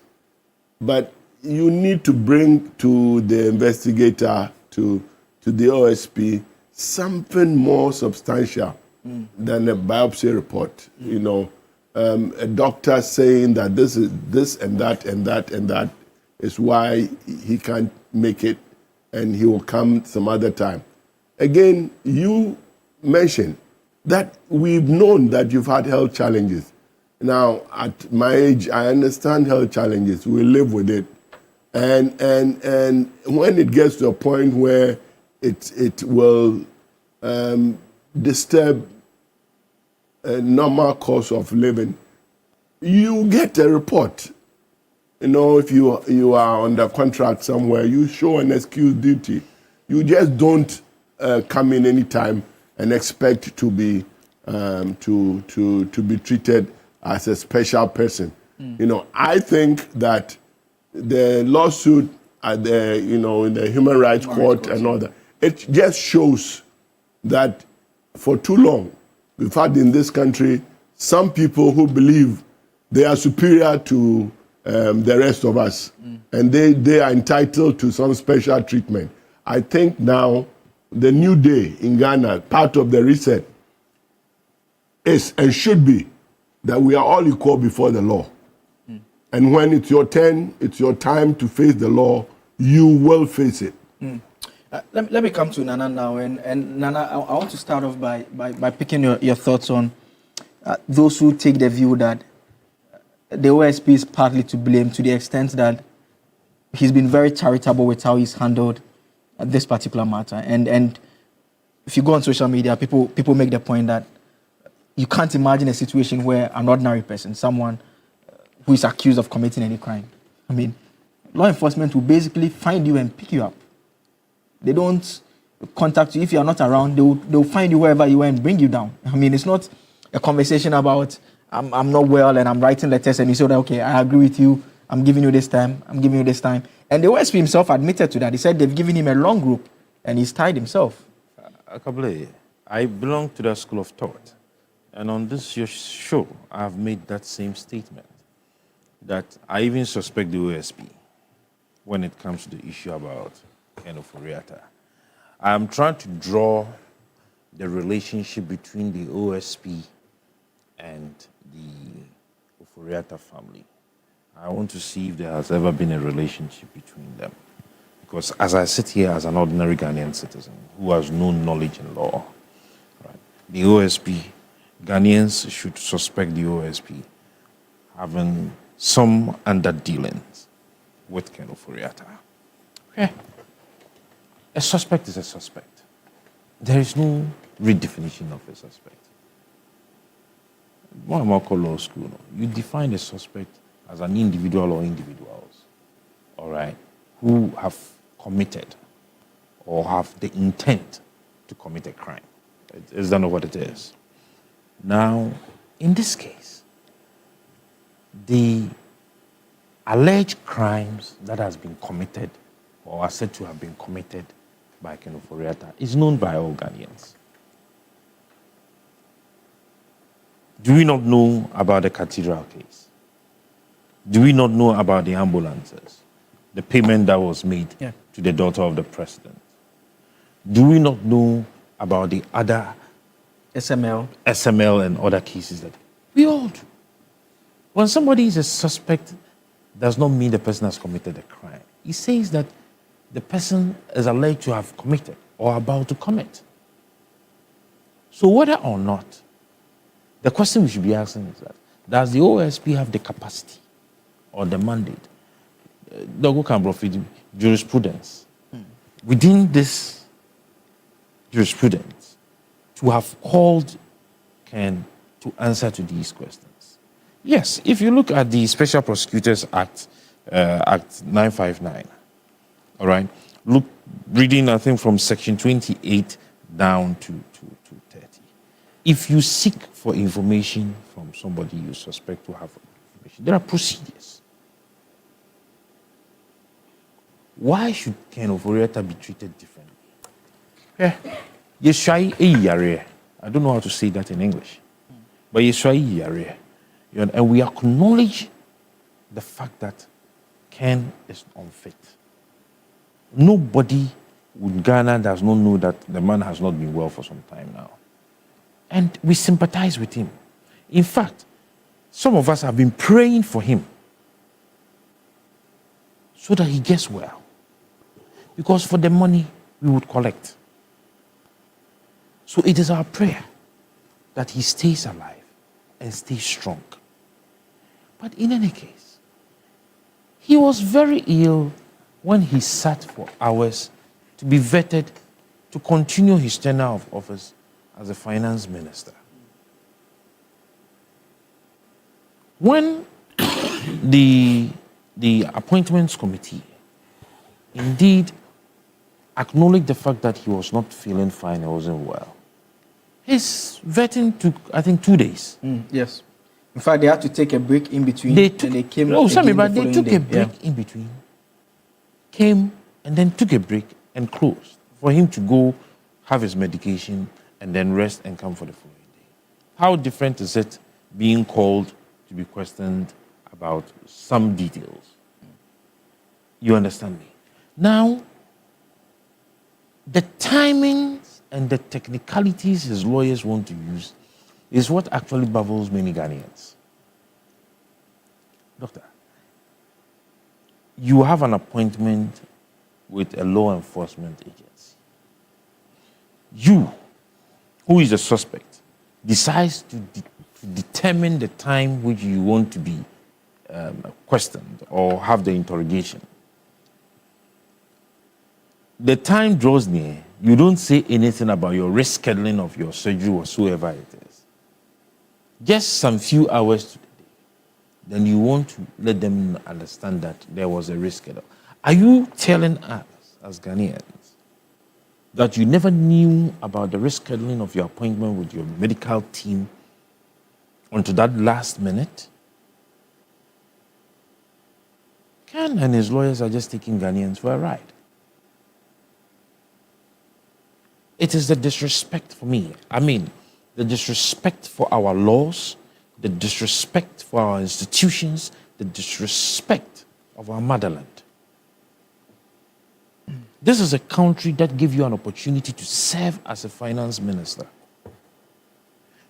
But you need to bring to the investigator, to the OSP, something more substantial than a biopsy report. A doctor saying that this is this and that and that and that is why he can't make it and he will come some other time. Again, you mentioned that we've known that you've had health challenges. Now, at my age, I understand health challenges. We live with it. And when it gets to a point where it will disturb a normal course of living, you get a report. If you are under contract somewhere, you show an excuse duty. You just don't come in any time and expect to be treated as a special person. I think that the lawsuit at the in the Human Rights Court and all that, it just shows that for too long we've had in this country some people who believe they are superior to the rest of us, and they are entitled to some special treatment. I think now the new day in Ghana, part of the reset is and should be that we are all equal before the law. And when it's your turn, it's your time to face the law, you will face it. Let me come to Nana now. And Nana, I want to start off by picking your thoughts on those who take the view that the OSP is partly to blame to the extent that he's been very charitable with how he's handled this particular matter. And if you go on social media, people make the point that you can't imagine a situation where an ordinary person, someone who is accused of committing any crime, law enforcement will basically find you and pick you up. They don't contact you. If you are not around, they'll find you wherever you are and bring you down. It's not a conversation about I'm not well and I'm writing letters and you say, okay, I agree with you. I'm giving you this time. I'm giving you this time. And the OSP himself admitted to that. He said they've given him a long rope and he's tied himself. I belong to that school of thought. And on this your show, I've made that same statement, that I even suspect the OSP when it comes to the issue about Ofori-Atta. I'm trying to draw the relationship between the OSP and the Ofori-Atta family. I want to see if there has ever been a relationship between them. Because as I sit here as an ordinary Ghanaian citizen who has no knowledge in law, right, the OSP, Ghanaians should suspect the OSP having some underdealings with Ofori-Atta. Okay. A suspect is a suspect. There is no redefinition of a suspect. What am I called law school? You define a suspect as an individual or individuals, all right, who have committed or have the intent to commit a crime. Is that not what it is? Now, in this case, the alleged crimes that has been committed or are said to have been committed by Ofori-Atta is known by all Ghanaians. Do we not know about the cathedral case? Do we not know about the ambulances, the payment that was made to the daughter of the president? Do we not know about the other SML and other cases that we all do? When somebody is a suspect, does not mean the person has committed a crime. It says that the person is alleged to have committed or about to commit. So whether or not, the question we should be asking is that, does the OSP have the capacity or the mandate, Dogo can profit jurisprudence, within this jurisprudence, to have called Ken to answer to these questions? Yes, if you look at the Special Prosecutors Act, Act 959, all right, reading, I think, from section 28 down to 30, if you seek for information from somebody you suspect to have information, there are procedures. Why should Ken Ofori-Atta be treated differently? I don't know how to say that in English. But and we acknowledge the fact that Ken is unfit. Nobody in Ghana does not know that the man has not been well for some time now. And we sympathize with him. In fact, some of us have been praying for him so that he gets well. Because for the money we would collect. So it is our prayer that he stays alive and stays strong. But in any case, he was very ill when he sat for hours to be vetted to continue his tenure of office as a finance minister. When the appointments committee indeed acknowledged the fact that he was not feeling fine, he wasn't well, his vetting took, I think, 2 days. Yes. In fact, they had to take a break in between. They took, and they came no, sorry, again but the they took following a day. break in between, came and then took a break and closed for him to go have his medication and then rest and come for the following day. How different is it being called to be questioned about some details? You understand me? Now, the timings and the technicalities his lawyers want to use is what actually baffles many Ghanaians. Doctor, you have an appointment with a law enforcement agency. You, who is a suspect, decides to determine the time which you want to be questioned or have the interrogation. The time draws near, you don't say anything about your rescheduling of your surgery whatsoever it is. Just some few hours to the day. Then you want to let them understand that there was a reschedule. Are you telling us, as Ghanaians, that you never knew about the rescheduling of your appointment with your medical team until that last minute? Ken and his lawyers are just taking Ghanaians for a ride. It is the disrespect for me. I mean, the disrespect for our laws, the disrespect for our institutions, the disrespect of our motherland. This is a country that gave you an opportunity to serve as a finance minister.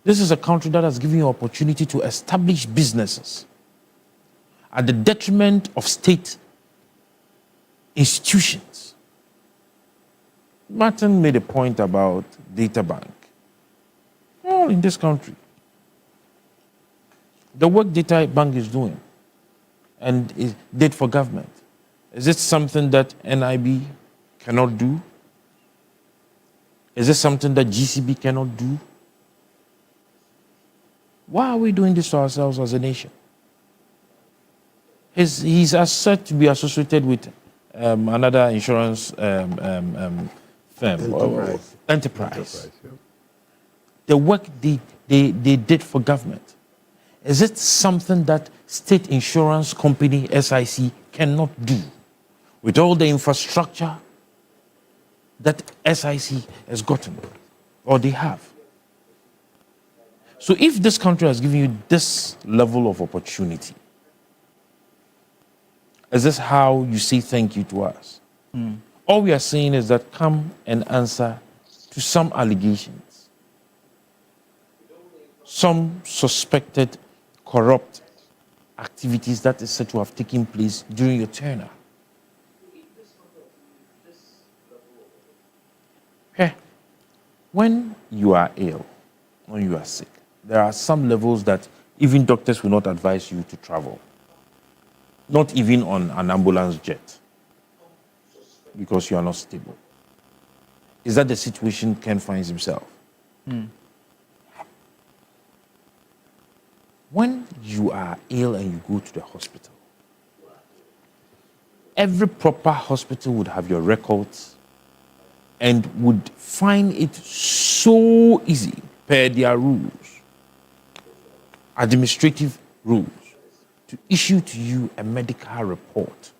This is a country that has given you an opportunity to establish businesses at the detriment of state institutions. Martin made a point about data bank. All in this country. The work data bank is doing and is did for government. Is it something that NIB cannot do? Is it something that GCB cannot do? Why are we doing this to ourselves as a nation? He's said to be associated with another insurance firm, enterprise. Yeah. The work they did for government. Is it something that state insurance company SIC cannot do with all the infrastructure that SIC has gotten or they have? So if this country has given you this level of opportunity, is this how you say thank you to us? All we are saying is that come and answer to some allegations, some suspected corrupt activities that is said to have taken place during your tenure. When you are ill, when you are sick, there are some levels that even doctors will not advise you to travel. Not even on an ambulance jet, because you are not stable. Is that the situation Ken finds himself? When you are ill and you go to the hospital, every proper hospital would have your records and would find it so easy per their rules, administrative rules, to issue to you a medical report,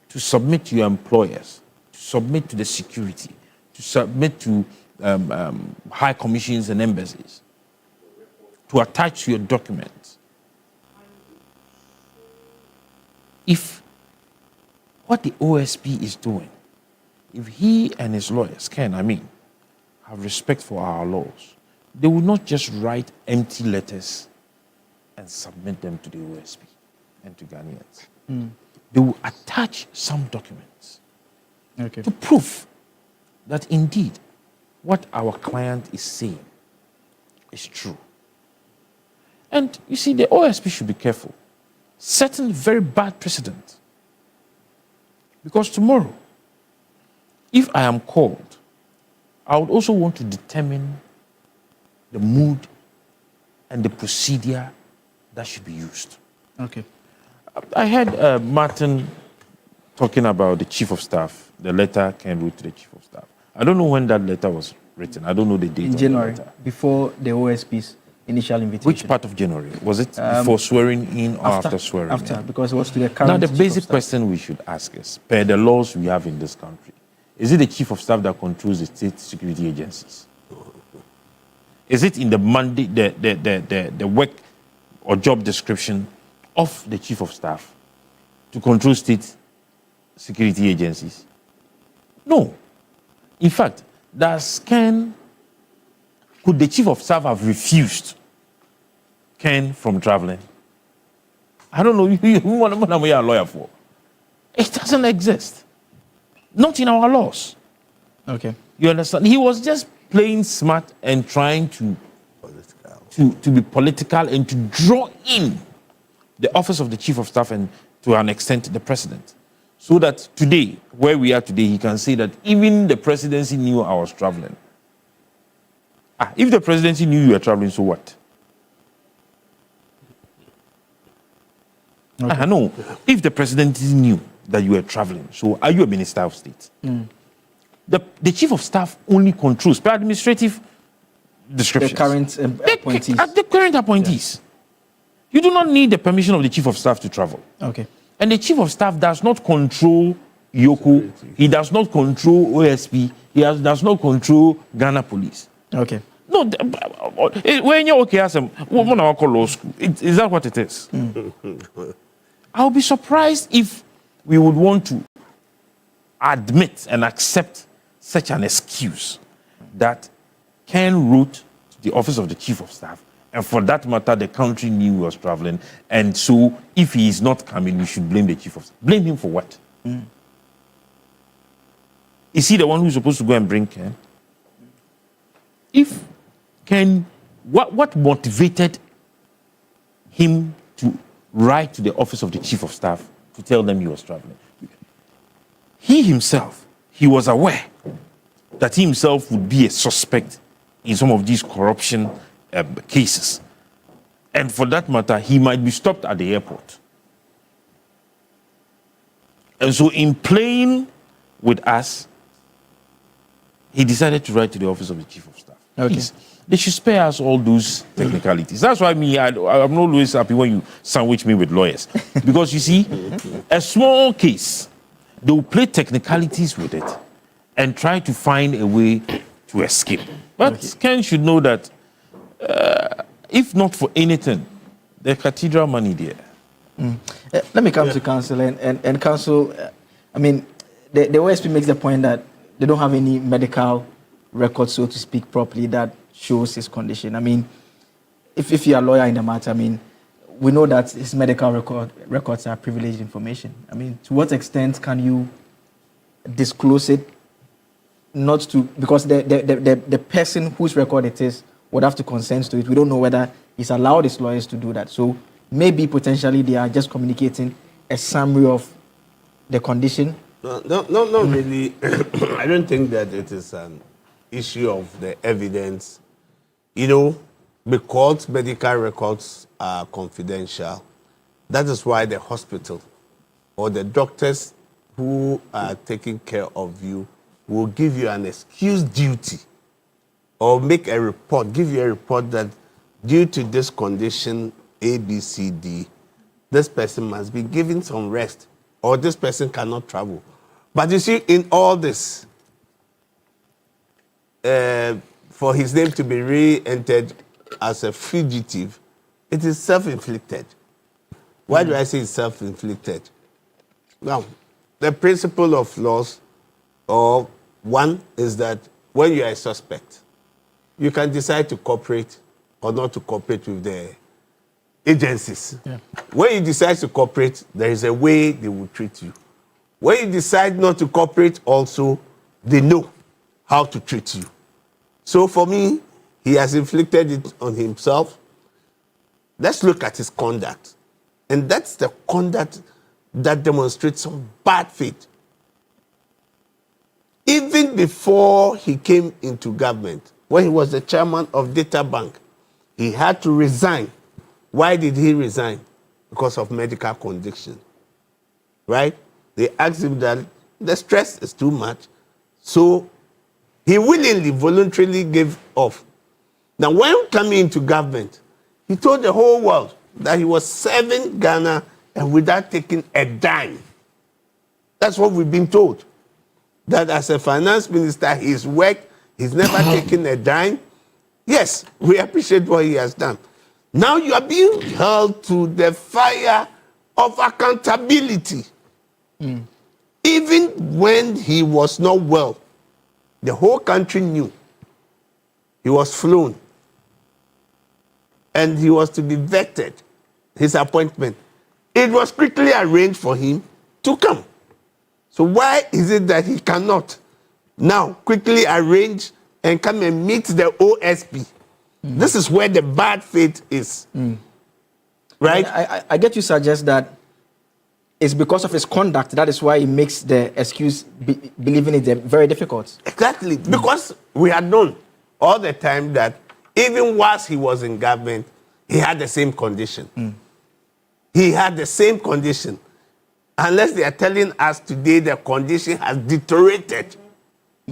to submit to your employers, to submit to the security, to submit to high commissions and embassies, to attach to your documents. If what the OSP is doing, if he and his lawyers have respect for our laws, they will not just write empty letters and submit them to the OSP and to Ghanaians. They will attach some documents to prove that indeed what our client is saying is true. And you see, the OSP should be careful, setting very bad precedent. Because tomorrow, if I am called, I would also want to determine the mood and the procedure that should be used. Okay. I heard Martin talking about the chief of staff, the letter Ken wrote to the chief of staff. I don't know when that letter was written. I don't know the date. In January, before the OSP's initial invitation. Which part of January? Was it before swearing in or after swearing in? After, because it was to the current. Now, the basic question we should ask is, per the laws we have in this country, is it the chief of staff that controls the state security agencies? Is it in the mandate, the work or job description of the chief of staff to control state security agencies? No. In fact, could the chief of staff have refused Ken from traveling? I don't know. What we are a lawyer for? It doesn't exist. Not in our laws. Okay. You understand? He was just playing smart and trying to be political and to draw in the office of the chief of staff and to an extent the president. So that today, where we are today, he can say that even the presidency knew I was traveling. If the presidency knew you were traveling, so what? Okay. No. If the presidency knew that you were traveling, so are you a minister of state? The chief of staff only controls per administrative descriptions. The current appointees. The current appointees. You do not need the permission of the chief of staff to travel. Okay. And the chief of staff does not control Yoko. He does not control OSP. He does not control Ghana Police. Okay. No, when you're okay, ask him, what I call law school. Is that what it is? I'll be surprised if we would want to admit and accept such an excuse that Ken wrote to the office of the chief of staff, and for that matter, the country knew he was traveling, and so if he is not coming, we should blame the chief of staff. Blame him for what? Is he the one who's supposed to go and bring Ken? If Ken, what motivated him to write to the office of the chief of staff to tell them he was traveling? He himself, he was aware that he himself would be a suspect in some of these corruption cases. And for that matter, he might be stopped at the airport. And so in playing with us, he decided to write to the office of the chief of staff. Okay. Please, they should spare us all those technicalities. That's why I'm not always happy when you sandwich me with lawyers. Because you see, a small case, they will play technicalities with it and try to find a way to escape. But Ken should know that if not for anything, the cathedral money there. Let me come to counsel and counsel. I mean, the OSP makes the point that they don't have any medical record, so to speak, properly that shows his condition. I mean, if you're a lawyer in the matter, I mean, we know that his medical records are privileged information. I mean, to what extent can you disclose it? Not to, because the person whose record it is would have to consent to it. We don't know whether he's allowed his lawyers to do that. So maybe potentially they are just communicating a summary of the condition. No, really. I don't think that it is an issue of the evidence. You know, because medical records are confidential, that is why the hospital or the doctors who are taking care of you will give you an excuse duty or make a report, give you a report that due to this condition A, B, C, D, this person must be given some rest, or this person cannot travel. But you see, in all this, for his name to be re-entered as a fugitive, it is self-inflicted. Why do I say it's self-inflicted? Now, the principle of laws, or one, is that when you are a suspect, you can decide to cooperate or not to cooperate with the agencies. Yeah. When you decide to cooperate, there is a way they will treat you. When you decide not to cooperate also, they know how to treat you. So for me, he has inflicted it on himself. Let's look at his conduct. And that's the conduct that demonstrates some bad faith. Even before he came into government, when he was the chairman of Data Bank, he had to resign. Why did he resign? Because of medical condition, right? They asked him that the stress is too much, so he willingly, voluntarily gave off. Now, when coming into government, he told the whole world that he was serving Ghana and without taking a dime. That's what we've been told. That as a finance minister, he's worked, he's never taken a dime. Yes, we appreciate what he has done. Now you are being held to the fire of accountability. Even when he was not well, the whole country knew. He was flown. And he was to be vetted, his appointment. It was quickly arranged for him to come. So why is it that he cannot now quickly arrange and come and meet the OSP? This is where the bad faith is. Right? I get you suggest that it's because of his conduct. That is why he makes the excuse believing it very difficult. Exactly. Because we had known all the time that even whilst he was in government, he had the same condition. He had the same condition. Unless they are telling us today the condition has deteriorated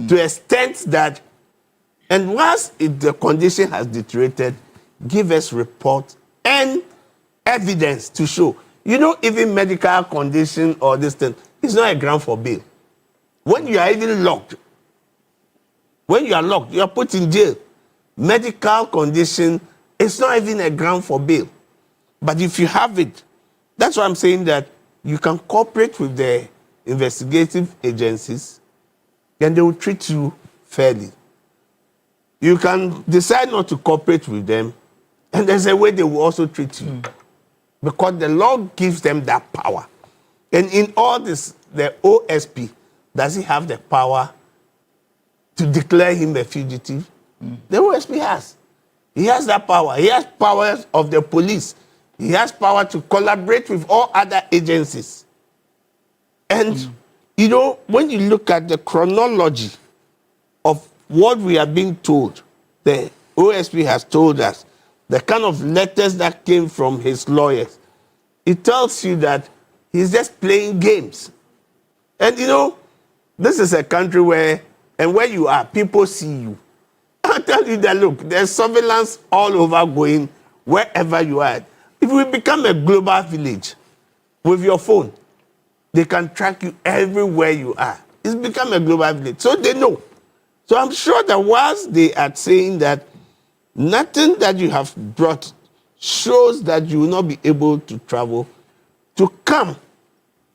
to an extent that, and once the condition has deteriorated, give us report and evidence to show. You know, even medical condition or this thing, it's not a ground for bail. When you are even locked, when you are locked, you are put in jail. Medical condition, it's not even a ground for bail. But if you have it, that's why I'm saying that you can cooperate with the investigative agencies, and they will treat you fairly. You can decide not to cooperate with them, and there's a way they will also treat you. Because the law gives them that power. And in all this, the OSP, does he have the power to declare him a fugitive? The OSP has. He has that power. He has powers of the police. He has power to collaborate with all other agencies. And, you know, when you look at the chronology of what we are being told, the OSP has told us, the kind of letters that came from his lawyers, it tells you that he's just playing games. And, you know, this is a country where, and where you are, people see you. I'll tell you that, look, there's surveillance all over going wherever you are. If we become a global village with your phone, they can track you everywhere you are. It's become a global village. So they know. So I'm sure that whilst they are saying that nothing that you have brought shows that you will not be able to travel, to come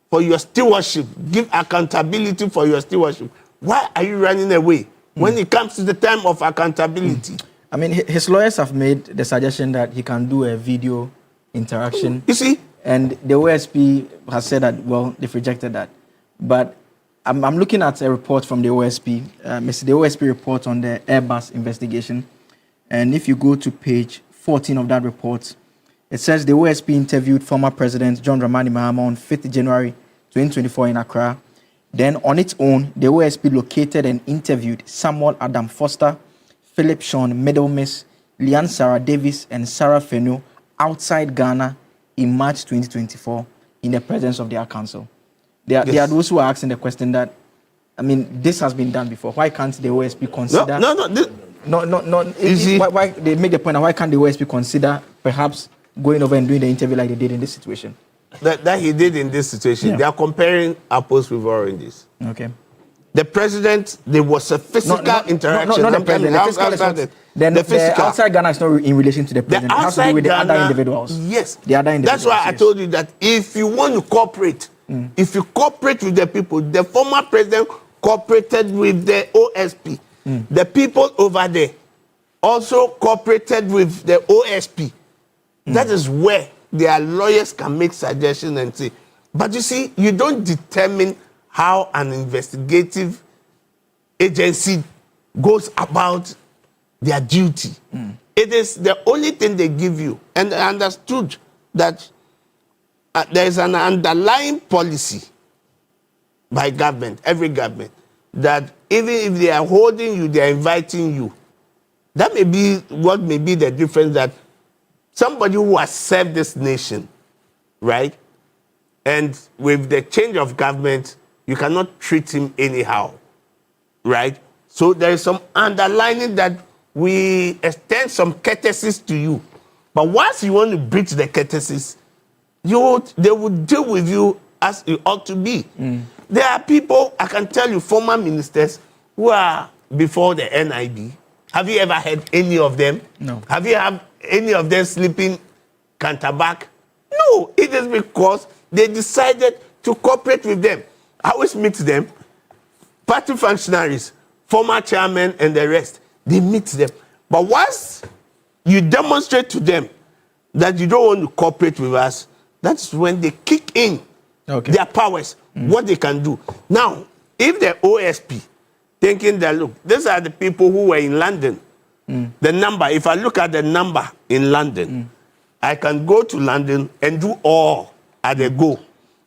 for your stewardship, give accountability for your stewardship. Why are you running away when it comes to the time of accountability? I mean, his lawyers have made the suggestion that he can do a video interaction. You see? And the OSP has said that, well, they've rejected that. But I'm looking at a report from the OSP. It's the OSP report on the Airbus investigation. And if you go to page 14 of that report, it says the OSP interviewed former President John Dramani Mahama on 5th January 2024 in Accra. Then on its own, the OSP located and interviewed Samuel Adam Foster, Philip Sean Middlemiss, Leanne Sarah Davis, and Sarah Fenu outside Ghana in March 2024 in the presence of their counsel. There are those who are asking the question that, I mean, this has been done before. Why can't the OSP consider? You see? Why they make the point? Why can't the OSP consider perhaps going over and doing the interview like they did in this situation? That he did in this situation. Yeah. They are comparing apples with oranges. Okay. The president, there was a physical interaction. Not the president. The physical is not, then the outside Ghana is not in relation to the president. It has to do with the other individuals. Yes. The other individuals. That's why I told you that if you want to cooperate, if you cooperate with the people, the former president cooperated with the OSP. The people over there also cooperated with the OSP. That is where their lawyers can make suggestions and say, but you see, you don't determine how an investigative agency goes about their duty. It is the only thing they give you. And I understood that there is an underlying policy by government, every government, that even if they are holding you, they are inviting you. That may be what may be the difference, that somebody who has served this nation, right? And with the change of government, you cannot treat him anyhow, right? So there is some underlining that we extend some courtesies to you. But once you want to breach the courtesies, they will deal with you as it ought to be. There are people, I can tell you, former ministers who are before the NIB. Have you ever heard any of them? No. Have you had any of them sleeping counterback? No, it is because they decided to cooperate with them. I always meet them, party functionaries, former chairmen and the rest, they meet them. But once you demonstrate to them that you don't want to cooperate with us, that's when they kick in their powers, what they can do. Now, if the OSP thinking that, look, these are the people who were in London, the number, if I look at the number in London, I can go to London and do all at a go.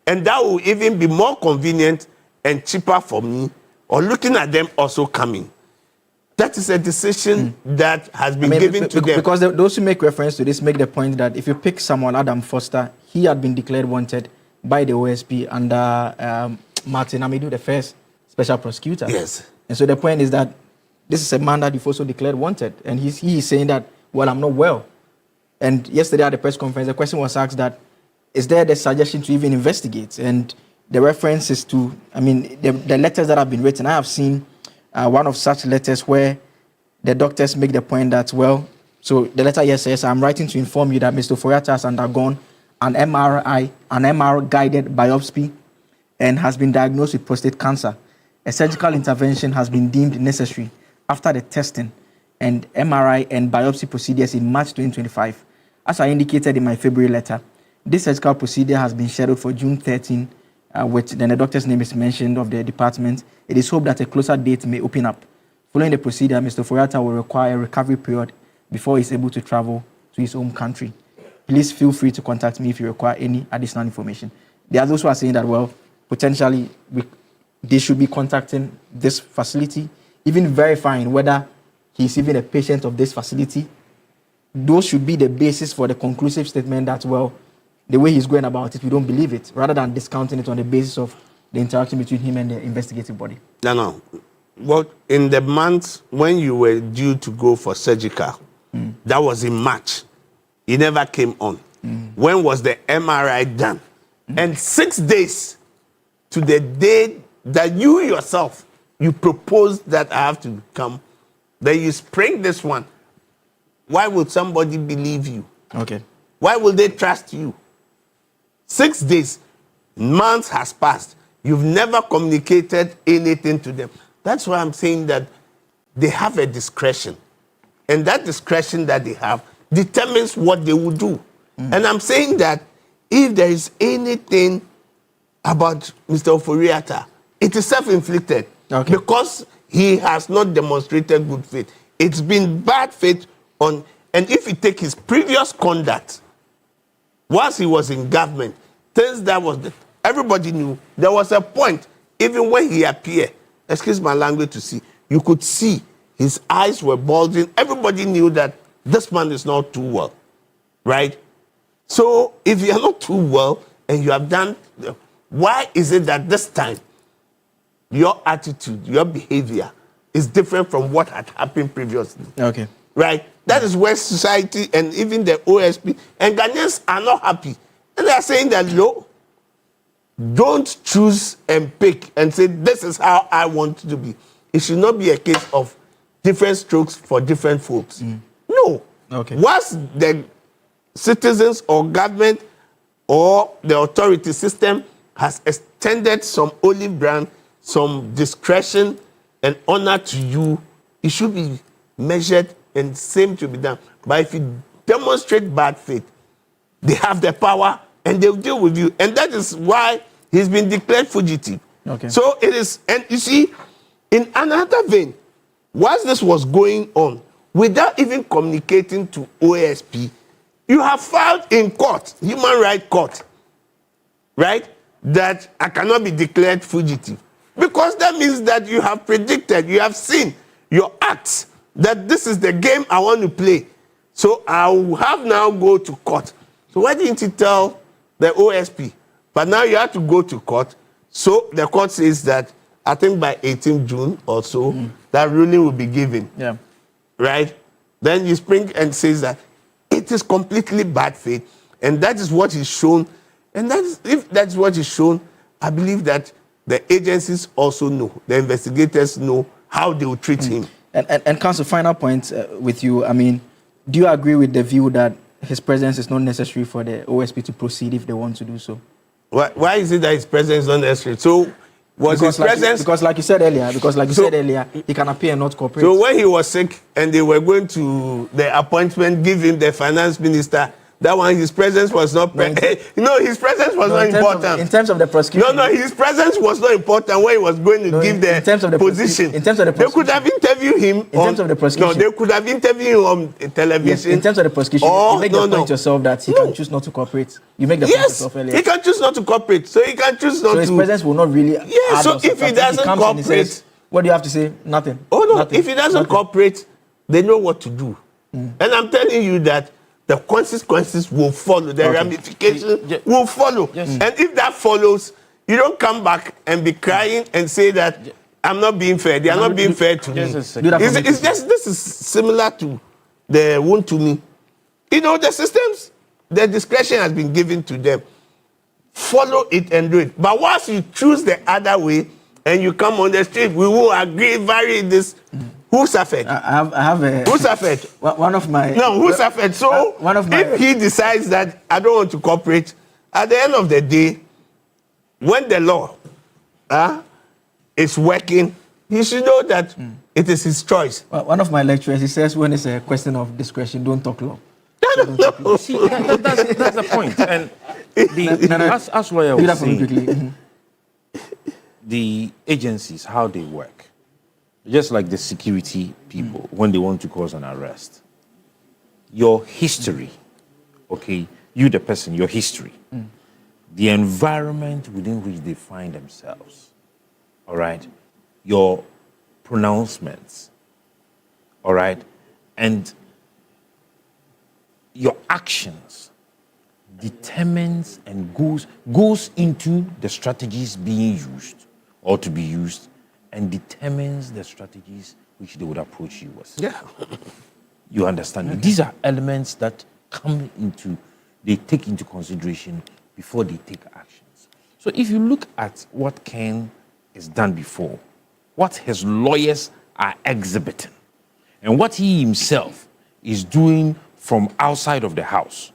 And that will even be more convenient and cheaper for me, or looking at them also coming. That is a decision that has been given to them. Because those who make reference to this make the point that if you pick someone, Adam Foster, he had been declared wanted by the OSP under Martin Amidu, the first special prosecutor. Yes. And so the point is that this is a man that you've also declared wanted. And he is saying that, well, I'm not well. And yesterday at the press conference, the question was asked that, is there the suggestion to even investigate? And the references to, I mean, the letters that have been written, I have seen one of such letters where the doctors make the point that, well, so the letter here says, I'm writing to inform you that Mr. Ofori-Atta has undergone an MR-guided biopsy and has been diagnosed with prostate cancer. A surgical intervention has been deemed necessary after the testing and MRI and biopsy procedures in March 2025. As I indicated in my February letter, this surgical procedure has been scheduled for June 13, then the doctor's name is mentioned of the department. It is hoped that a closer date may open up. Following the procedure, Mr. Ofori-Atta will require a recovery period before he's able to travel to his home country. Please feel free to contact me if you require any additional information. There are those who are saying that, well, potentially they should be contacting this facility, even verifying whether he's even a patient of this facility. Those should be the basis for the conclusive statement that, well, the way he's going about it, we don't believe it, rather than discounting it on the basis of the interaction between him and the investigative body. No. Well, in the month when you were due to go for surgical, that was in March. He never came on. When was the MRI done? And 6 days to the day that you yourself, you proposed that I have to come, then you spring this one. Why would somebody believe you? Okay. Why will they trust you? 6 days, months has passed. You've never communicated anything to them. That's why I'm saying that they have a discretion. And that discretion that they have determines what they will do. And I'm saying that if there is anything about Mr. Ofori-Atta, it is self-inflicted. Okay. Because he has not demonstrated good faith. It's been bad faith on, and if you take his previous conduct, once he was in government, things that was, everybody knew. There was a point, even when he appeared, excuse my language to see, you could see his eyes were bulging. Everybody knew that this man is not too well, right? So if you are not too well and you have done, why is it that this time your attitude, your behavior is different from what had happened previously. Okay. Right? That is where society and even the OSP and Ghanaians are not happy. And they are saying that, no, don't choose and pick and say, this is how I want to be. It should not be a case of different strokes for different folks. No. Okay. Once the citizens or government or the authority system has extended some olive branch, some discretion and honor to you, it should be measured and same to be done. But if you demonstrate bad faith, they have the power and they'll deal with you. And that is why he's been declared fugitive. Okay. So it is, and you see, in another vein, whilst this was going on, without even communicating to OSP, you have filed in court, human rights court, right, that I cannot be declared fugitive. Because that means that you have predicted, you have seen your acts, that this is the game I want to play. So I will have now go to court. So why didn't you tell the OSP? But now you have to go to court. So the court says that, I think by 18 June or so, that ruling will be given. Yeah. Right? Then you spring and says that it is completely bad faith. And that is what is shown. And if that's what is shown, I believe that the agencies also know, the investigators know how they will treat him. And Counsel, final point with you. I mean, do you agree with the view that his presence is not necessary for the OSP to proceed if they want to do so? Why is it that his presence is not necessary? So was his presence... Because like you said earlier, he can appear and not cooperate. So when he was sick and they were going to the appointment, give him the finance minister, that one, his presence was not... his presence was not important. In terms of the prosecution... No, his presence was not important when he was going to give the position. In terms of the prosecution... They could have interviewed him in terms of the prosecution... No, they could have interviewed him on television. Yes, in terms of the prosecution, you make the point yourself that he can choose not to cooperate. You make the point yourself earlier. He can choose not to cooperate. So he can choose not to... So his presence will not really... Yeah, so if he doesn't cooperate... Says, what do you have to say? Nothing. Oh, no. Nothing. If he doesn't cooperate, they know what to do. And I'm telling you that the consequences will follow. The ramifications will follow. Yes. And if that follows, you don't come back and be crying and say that I'm not being fair. They are not being fair to me. It's just, this is similar to the Wontumi. You know, the systems, the discretion has been given to them. Follow it and do it. But once you choose the other way and you come on the street, we will agree, vary this. Who suffered? I have a... Who suffered? One of my... No, who suffered? So, if he decides that I don't want to cooperate, at the end of the day, when the law is working, he should know that it is his choice. Well, one of my lecturers, he says when it's a question of discretion, don't talk law. No. See, that's the point. And as lawyer was saying, the agencies, how they work, just like the security people, when they want to cause an arrest, your history, okay, you the person, your history, the environment within which they find themselves, all right, your pronouncements, all right, and your actions determines and goes into the strategies being used or to be used, and determines the strategies which they would approach you with. Yeah. You understand? Okay. These are elements that they take into consideration before they take actions. So if you look at what Ken has done before, what his lawyers are exhibiting, and what he himself is doing from outside of the house,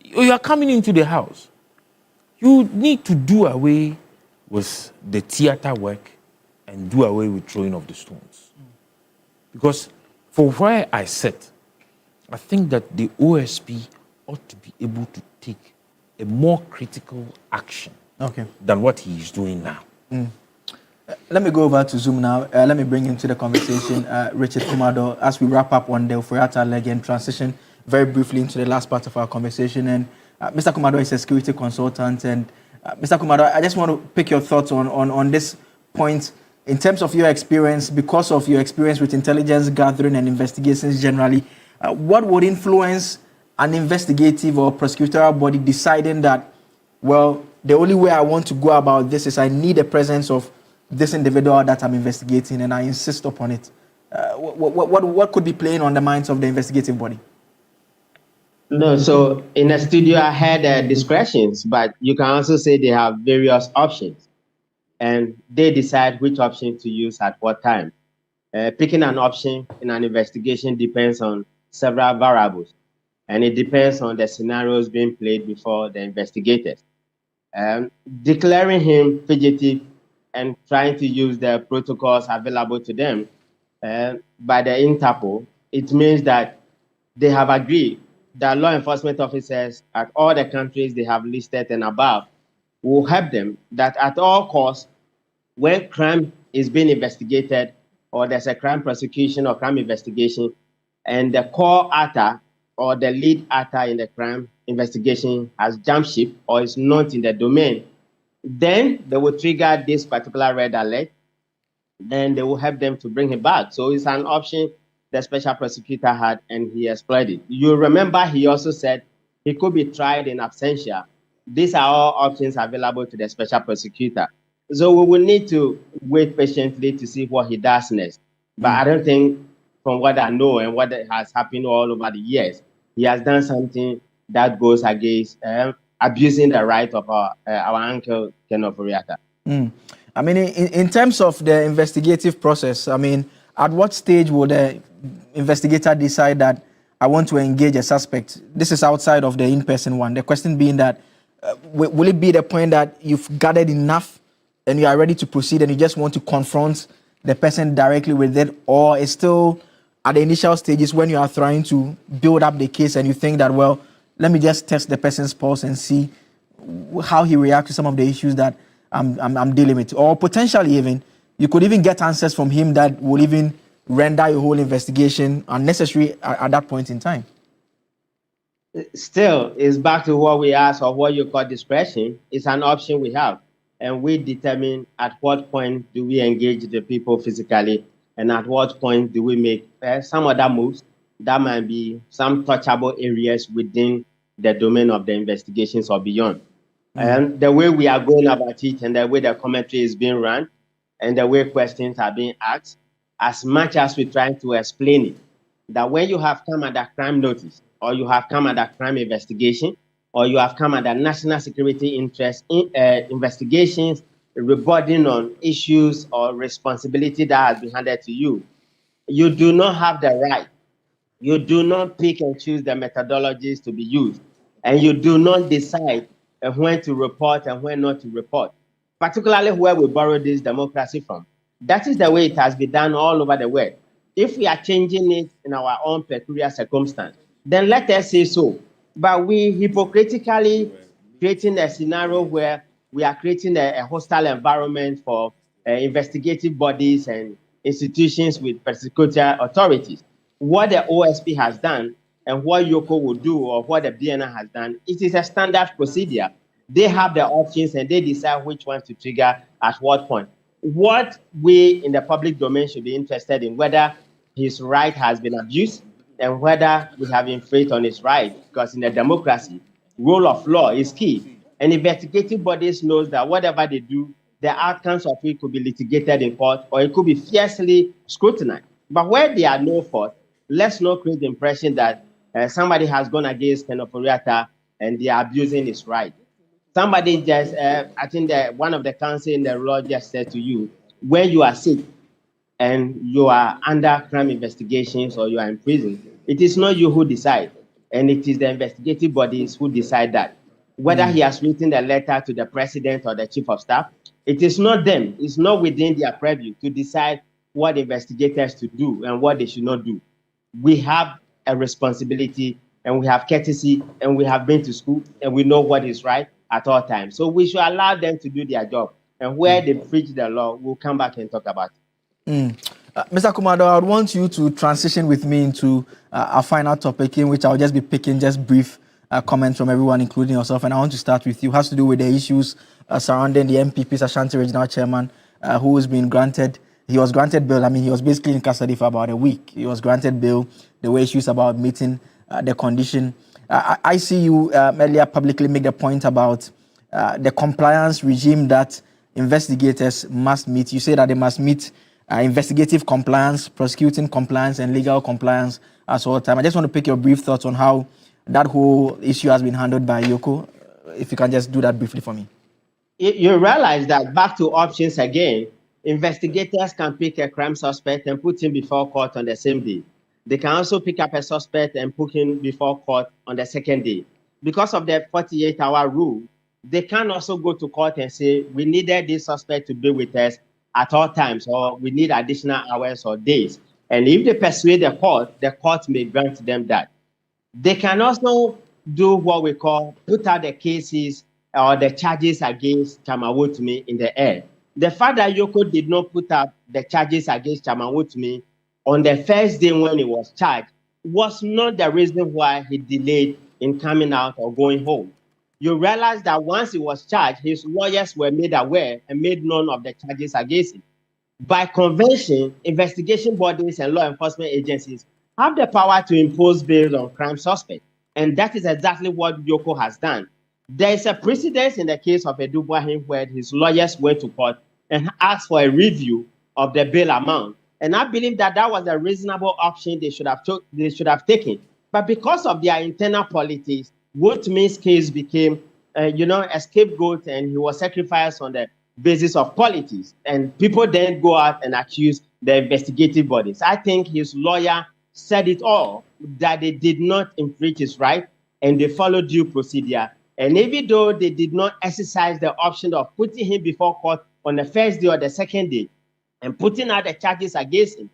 you are coming into the house. You need to do away with the theater work and do away with throwing of the stones. Because for where I sit, I think that the OSP ought to be able to take a more critical action than what he is doing now. Let me go over to Zoom now. Let me bring into the conversation Richard Kumado as we wrap up on the Ofori-Atta leg and transition very briefly into the last part of our conversation. And Mr. Kumado is a security consultant. And Mr. Kumado, I just want to pick your thoughts on this point in terms of your experience, because of your experience with intelligence gathering and investigations generally. What would influence an investigative or prosecutorial body deciding that, well, the only way I want to go about this is I need the presence of this individual that I'm investigating, and I insist upon it. What could be playing on the minds of the investigative body? No, so in a studio, I had discretions, but you can also say they have various options, and they decide which option to use at what time. Picking an option in an investigation depends on several variables, and it depends on the scenarios being played before the investigators. Declaring him fugitive and trying to use the protocols available to them by the Interpol, it means that they have agreed that law enforcement officers at all the countries they have listed and above will help them that at all costs, when crime is being investigated or there's a crime prosecution or crime investigation, and the core actor or the lead actor in the crime investigation has jumped ship or is not in the domain, then they will trigger this particular red alert. Then they will help them to bring him back. So it's an option the special prosecutor had, and he explored it. You remember he also said he could be tried in absentia. These are all options available to the special prosecutor. So we will need to wait patiently to see what he does next. But I don't think, from what I know and what has happened all over the years, he has done something that goes against abusing the right of our uncle, Ken Ofori-Atta. I mean, in terms of the investigative process, I mean, at what stage will the investigator decide that I want to engage a suspect? This is outside of the in-person one. The question being that, will it be the point that you've gathered enough and you are ready to proceed and you just want to confront the person directly with it, or it's still at the initial stages when you are trying to build up the case and you think that, well, let me just test the person's pulse and see how he reacts to some of the issues that I'm dealing with, or potentially even you could even get answers from him that will even render your whole investigation unnecessary at that point in time. Still, it's back to what we asked, or what you call discretion. It's an option we have, and we determine at what point do we engage the people physically, and at what point do we make some other moves that might be some touchable areas within the domain of the investigations or beyond. And the way we are going about it, and the way the commentary is being run, and the way questions are being asked, as much as we're trying to explain it, that when you have come under crime notice, or you have come under crime investigation, or you have come under national security interest investigations, reporting on issues or responsibility that has been handed to you, you do not have the right. You do not pick and choose the methodologies to be used, and you do not decide when to report and when not to report, particularly where we borrow this democracy from. That is the way it has been done all over the world. If we are changing it in our own peculiar circumstance, then let us say so. But we hypocritically creating a scenario where we are creating a hostile environment for investigative bodies and institutions with persecutor authorities. What the OSP has done and what Yoko will do, or what the BNI has done, it is a standard procedure. They have the options and they decide which one to trigger at what point. What we in the public domain should be interested in, whether his right has been abused and whether we have infringed on his right, because in a democracy, rule of law is key. And investigative bodies knows that whatever they do, the outcomes of it could be litigated in court, or it could be fiercely scrutinized. But where there are no fault, let's not create the impression that somebody has gone against Ken Ofori-Atta and they are abusing his right. Somebody just, I think that one of the counsel in the law just said to you, when you are sick and you are under crime investigations or you are in prison, it is not you who decide, and it is the investigative bodies who decide that. Whether he has written the letter to the president or the chief of staff, it is not them. It's not within their purview to decide what investigators to do and what they should not do. We have a responsibility, and we have courtesy, and we have been to school, and we know what is right at all times. So we should allow them to do their job. And where they breach the law, we'll come back and talk about it. Mr. Kumado, I would want you to transition with me into our final topic, in which I'll just be picking just brief comments from everyone, including yourself. And I want to start with you. It has to do with the issues surrounding the MPP's Ashanti Regional Chairman, who has been granted. He was granted bail. I mean, he was basically in custody for about a week. He was granted bail. There were issues about meeting the condition. I see you earlier publicly make the point about the compliance regime that investigators must meet. You say that they must meet investigative compliance, prosecuting compliance, and legal compliance at all time. I just want to pick your brief thoughts on how that whole issue has been handled by Yoko. If you can just do that briefly for me. You realize that back to options again, investigators can pick a crime suspect and put him before court on the same day. They can also pick up a suspect and put him before court on the second day. Because of the 48-hour rule, they can also go to court and say, we needed this suspect to be with us at all times, or we need additional hours or days. And if they persuade the court may grant them that. They can also do what we call put out the cases or the charges against Chairman Wontumi in the air. The fact that Yoko did not put up the charges against Chairman Wontumi on the first day when he was charged was not the reason why he delayed in coming out or going home. You realize that once he was charged, his lawyers were made aware and made known of the charges against him. By convention, investigation bodies and law enforcement agencies have the power to impose bail on crime suspects. And that is exactly what Yoko has done. There is a precedent in the case of Edubuahin where his lawyers went to court and asked for a review of the bail amount. And I believe that that was a reasonable option they should have taken. But because of their internal politics, Wontumi's case became, a scapegoat, and he was sacrificed on the basis of politics. And people then go out and accuse the investigative bodies. I think his lawyer said it all, that they did not infringe his right and they followed due procedure. And even though they did not exercise the option of putting him before court on the first day or the second day and putting out the charges against him,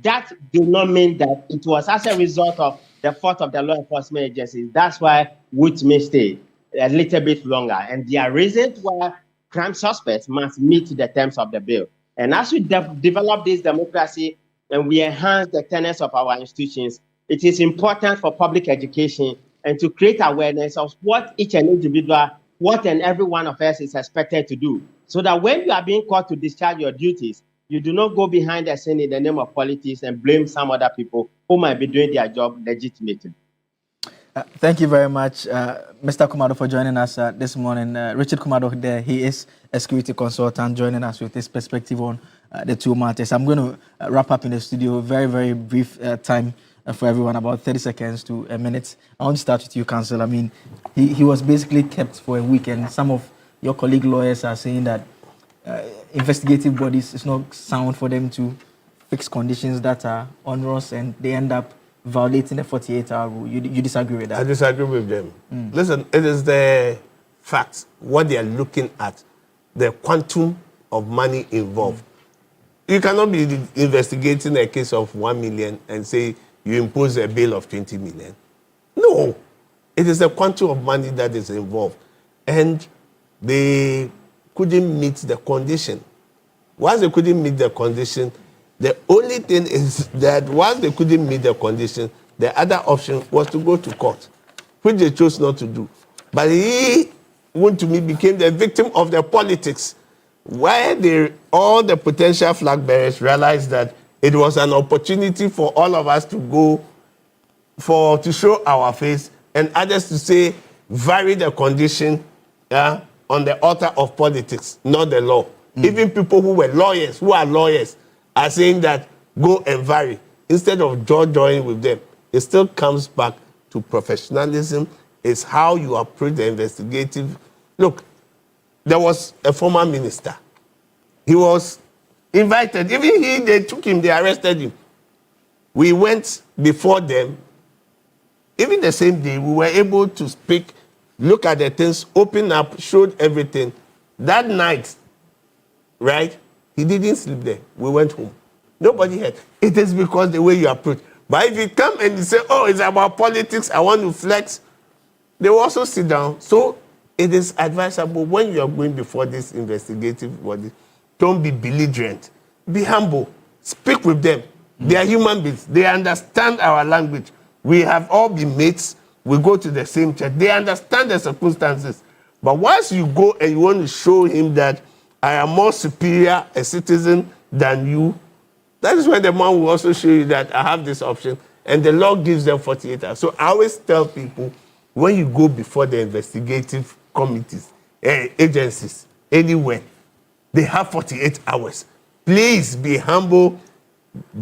that did not mean that it was as a result of the fault of the law enforcement agencies. That's why Wontumi stayed a little bit longer. And there are reasons why crime suspects must meet the terms of the bill. And as we develop this democracy and we enhance the tenets of our institutions, it is important for public education and to create awareness of what each and individual, what and every one of us is expected to do. So that when you are being called to discharge your duties, you do not go behind the scene in the name of politics and blame some other people who might be doing their job legitimately. Thank you very much, Mr. Kumado, for joining us this morning. Richard Kumado there, he is a security consultant, joining us with his perspective on the two matters. I'm going to wrap up in the studio, very, very brief time for everyone, about 30 seconds to a minute. I want to start with you, Counsel. I mean, he was basically kept for a week, and some of your colleague lawyers are saying that investigative bodies, it's not sound for them to fix conditions that are onerous, and they end up violating the 48-hour rule. You disagree with that? I disagree with them. Listen, it is the facts, what they are looking at, the quantum of money involved. You cannot be investigating a case of 1 million and say you impose a bail of 20 million. No, it is the quantum of money that is involved. And they couldn't meet the condition. Once they couldn't meet the condition, the only thing is that once they couldn't meet the condition, the other option was to go to court, which they chose not to do. But Wontumi became the victim of the politics, where all the potential flag bearers realized that it was an opportunity for all of us to go to show our face, and others to say, vary the condition on the altar of politics, not the law. Even people who are lawyers, are saying that go and vary. Instead of joining with them, it still comes back to professionalism. It's how you approach the investigative. Look, there was a former minister. He was invited. Even they took him, they arrested him. We went before them. Even the same day, we were able to speak, look at the things, open up, showed everything. That night, right, he didn't sleep there. We went home. Nobody had. It is because the way you approach. But if you come and you say, oh, it's about politics, I want to flex, they will also sit down. So it is advisable when you are going before this investigative body, don't be belligerent. Be humble. Speak with them. They are human beings. They understand our language. We have all been mates. We go to the same church. They understand the circumstances. But once you go and you want to show him that I am more superior a citizen than you, that is when the man will also show you that I have this option, and the law gives them 48 hours. So I always tell people, when you go before the investigative committees, agencies, anywhere, they have 48 hours. Please be humble.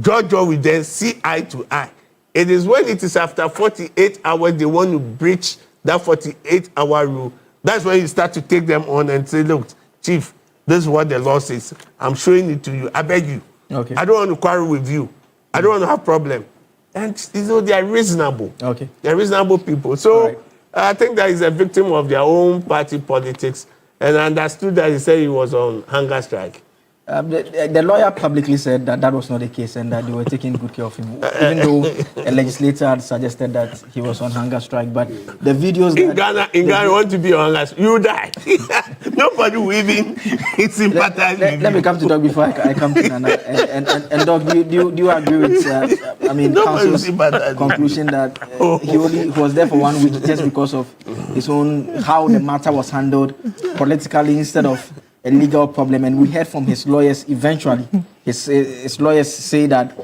Judge with them, see eye to eye. It is when it is after 48 hours they want to breach that 48-hour rule. That's when you start to take them on and say, look, Chief, this is what the law says. I'm showing it to you. I beg you. Okay. I don't want to quarrel with you. I don't want to have problem. And they are reasonable. Okay. They're reasonable people. So right. I think that he's a victim of their own party politics. And I understood that he said he was on hunger strike. The lawyer publicly said that that was not the case and that they were taking good care of him, even though a legislator had suggested that he was on hunger strike. But the videos in Ghana, you want to be on hunger strike, you die. Nobody will even sympathize with you. Let me come to Doug before I come to Nana. And Doug, do you agree with counsel's conclusion that he was there for 1 week just because of his own how the matter was handled politically instead of a legal problem? And we heard from his lawyers eventually. His lawyers say that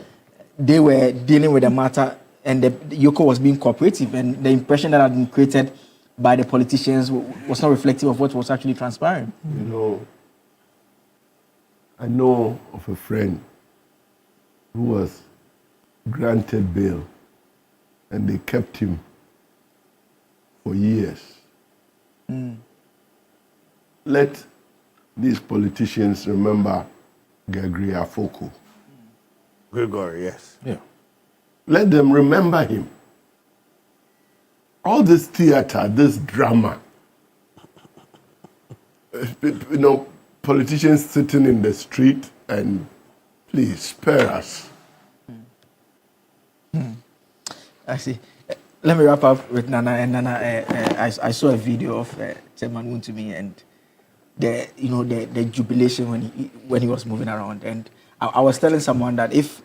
they were dealing with the matter and the Yoko was being cooperative, and the impression that had been created by the politicians was not reflective of what was actually transpiring. You know, I know of a friend who was granted bail and they kept him for years. Let these politicians remember Gregory Afoko. Gregory, yes. Yeah. Let them remember him. All this theater, this drama, politicians sitting in the street, and please spare us. I see. Let me wrap up with Nana. And Nana, I saw a video of Chairman Wontumi and the jubilation when he was moving around. And I was telling someone that if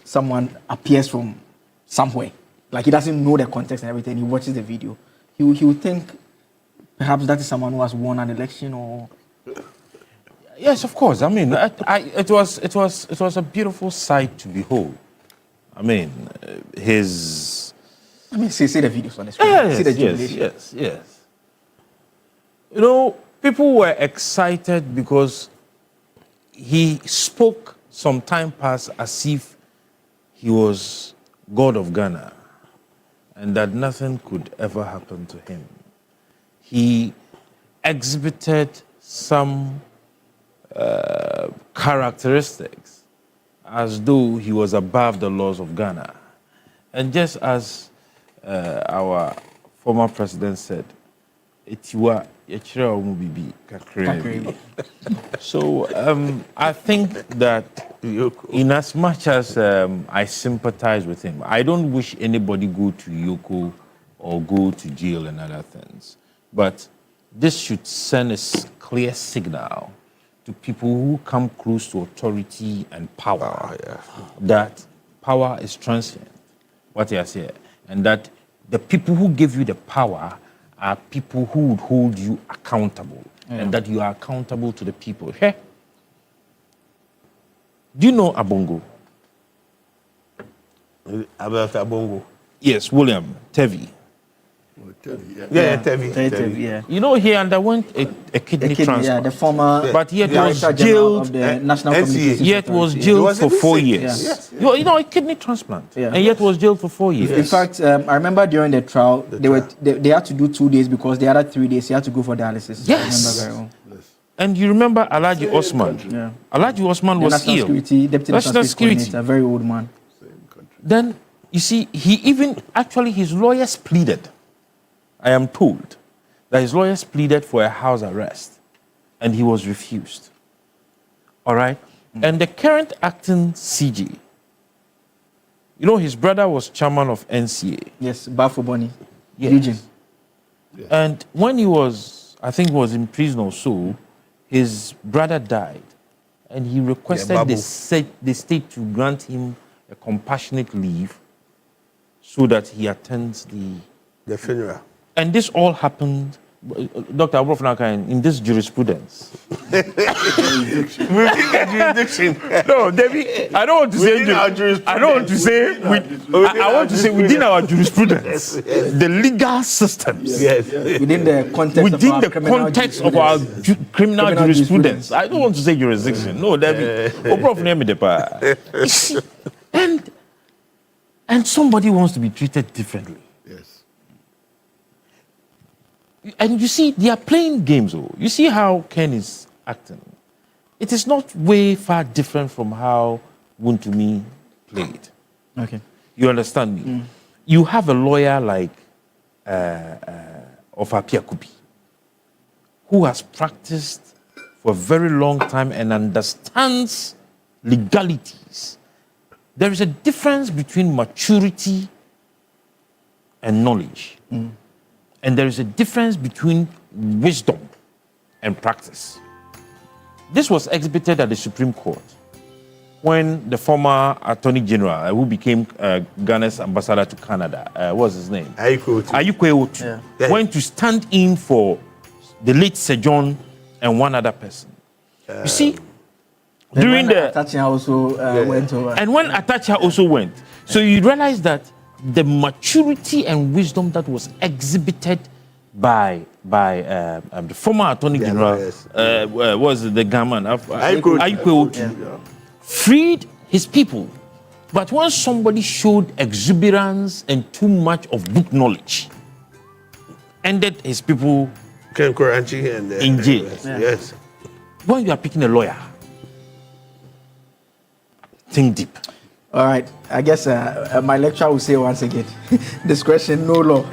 someone appears from somewhere, like he doesn't know the context and everything, he watches the video, he would think perhaps that is someone who has won an election or. Yes, of course. I mean, it was a beautiful sight to behold. I mean, see the videos on the screen. See the jubilation. Yes. You know, people were excited because he spoke some time past as if he was God of Ghana and that nothing could ever happen to him. He exhibited some characteristics as though he was above the laws of Ghana. And just as our former president said, so I think that in as much as I sympathize with him, I don't wish anybody go to Yoko or go to jail and other things. But this should send a clear signal to people who come close to authority and power that power is transient, what I say, and that the people who give you the power are people who would hold you accountable, and that you are accountable to the people. Hey, do you know Abongo? About Abongo? Yes, William Tevi. Tevi. Yeah. You know, he underwent a kidney transplant. Yeah, the former but yet was Director jailed of the National Communications Yet was Authority. jailed for 4 years. Yes. You know, a kidney transplant. Yeah. And yet was jailed for 4 years. In fact, I remember during the trial, they had to do 2 days because the other 3 days he had to go for dialysis. Yes. I remember very well. And you remember Alhaji Osman? Yeah. Alhaji Osman was National ill. Security, Deputy National Security Coordinator, a very old man. Then, you see, his lawyers pleaded. I am told that his lawyers pleaded for a house arrest and he was refused. All right? And the current acting CG, you know, his brother was chairman of NCA. Yes, Bafoboni. Yes. Region. Yes. And when he was, I think he was in prison or so, his brother died. And he requested the state to grant him a compassionate leave so that he attends The funeral. And this all happened, Dr. Abrofnaka, in this jurisprudence. Within the jurisdiction. No, Debbie, I don't want to say. Within our jurisprudence. I don't want to say. I want to say within our jurisprudence, the legal systems. Yes. Within the context of our criminal jurisprudence. I don't want to say jurisdiction. No, Debbie. Prof, name me the pa. And somebody wants to be treated differently. Yes. And you see, they are playing games. Oh. You see how Ken is acting. It is not way far different from how Wontumi played. Okay. You understand me? You have a lawyer like Ofori-Atta, who has practiced for a very long time and understands legalities. There is a difference between maturity and knowledge. And there is a difference between wisdom and practice. This was exhibited at the Supreme Court when the former Attorney General, who became Ghana's ambassador to Canada, what's his name? Ayikwe Otu, went to stand in for the late Sir John and one other person. You see, during the... Attacha also went over. And when Attacha also went, so you realize that the maturity and wisdom that was exhibited by the former Attorney General, was the Gaman, Ayikwe Otu, freed his people. But when somebody showed exuberance and too much of book knowledge, ended his people in jail. Yes. When you are picking a lawyer, think deep. All right. I guess my lecturer will say once again, discretion, no law.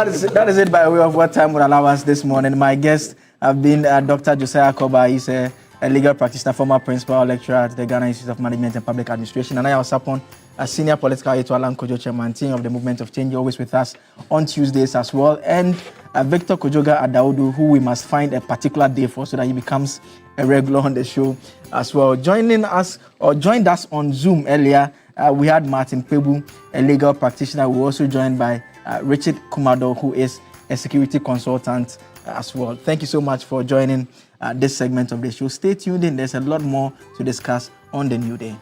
That is it by way of what time would allow us this morning. My guests have been Dr. Josiah Koba. He's a legal practitioner, former principal lecturer at the Ghana Institute of Management and Public Administration. And I was upon a senior political aide to Alan Kojo, chairman team of the Movement of Change, always with us on Tuesdays as well. And Victor Kojoga Adaudu, who we must find a particular day for so that he becomes a regular on the show as well. Joined us on Zoom earlier, we had Martin Pebu, a legal practitioner. We were also joined by Richard Kumado, who is a security consultant as well. Thank you so much for joining this segment of the show. Stay tuned in. There's a lot more to discuss on the new day.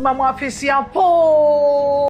Mamo afisia po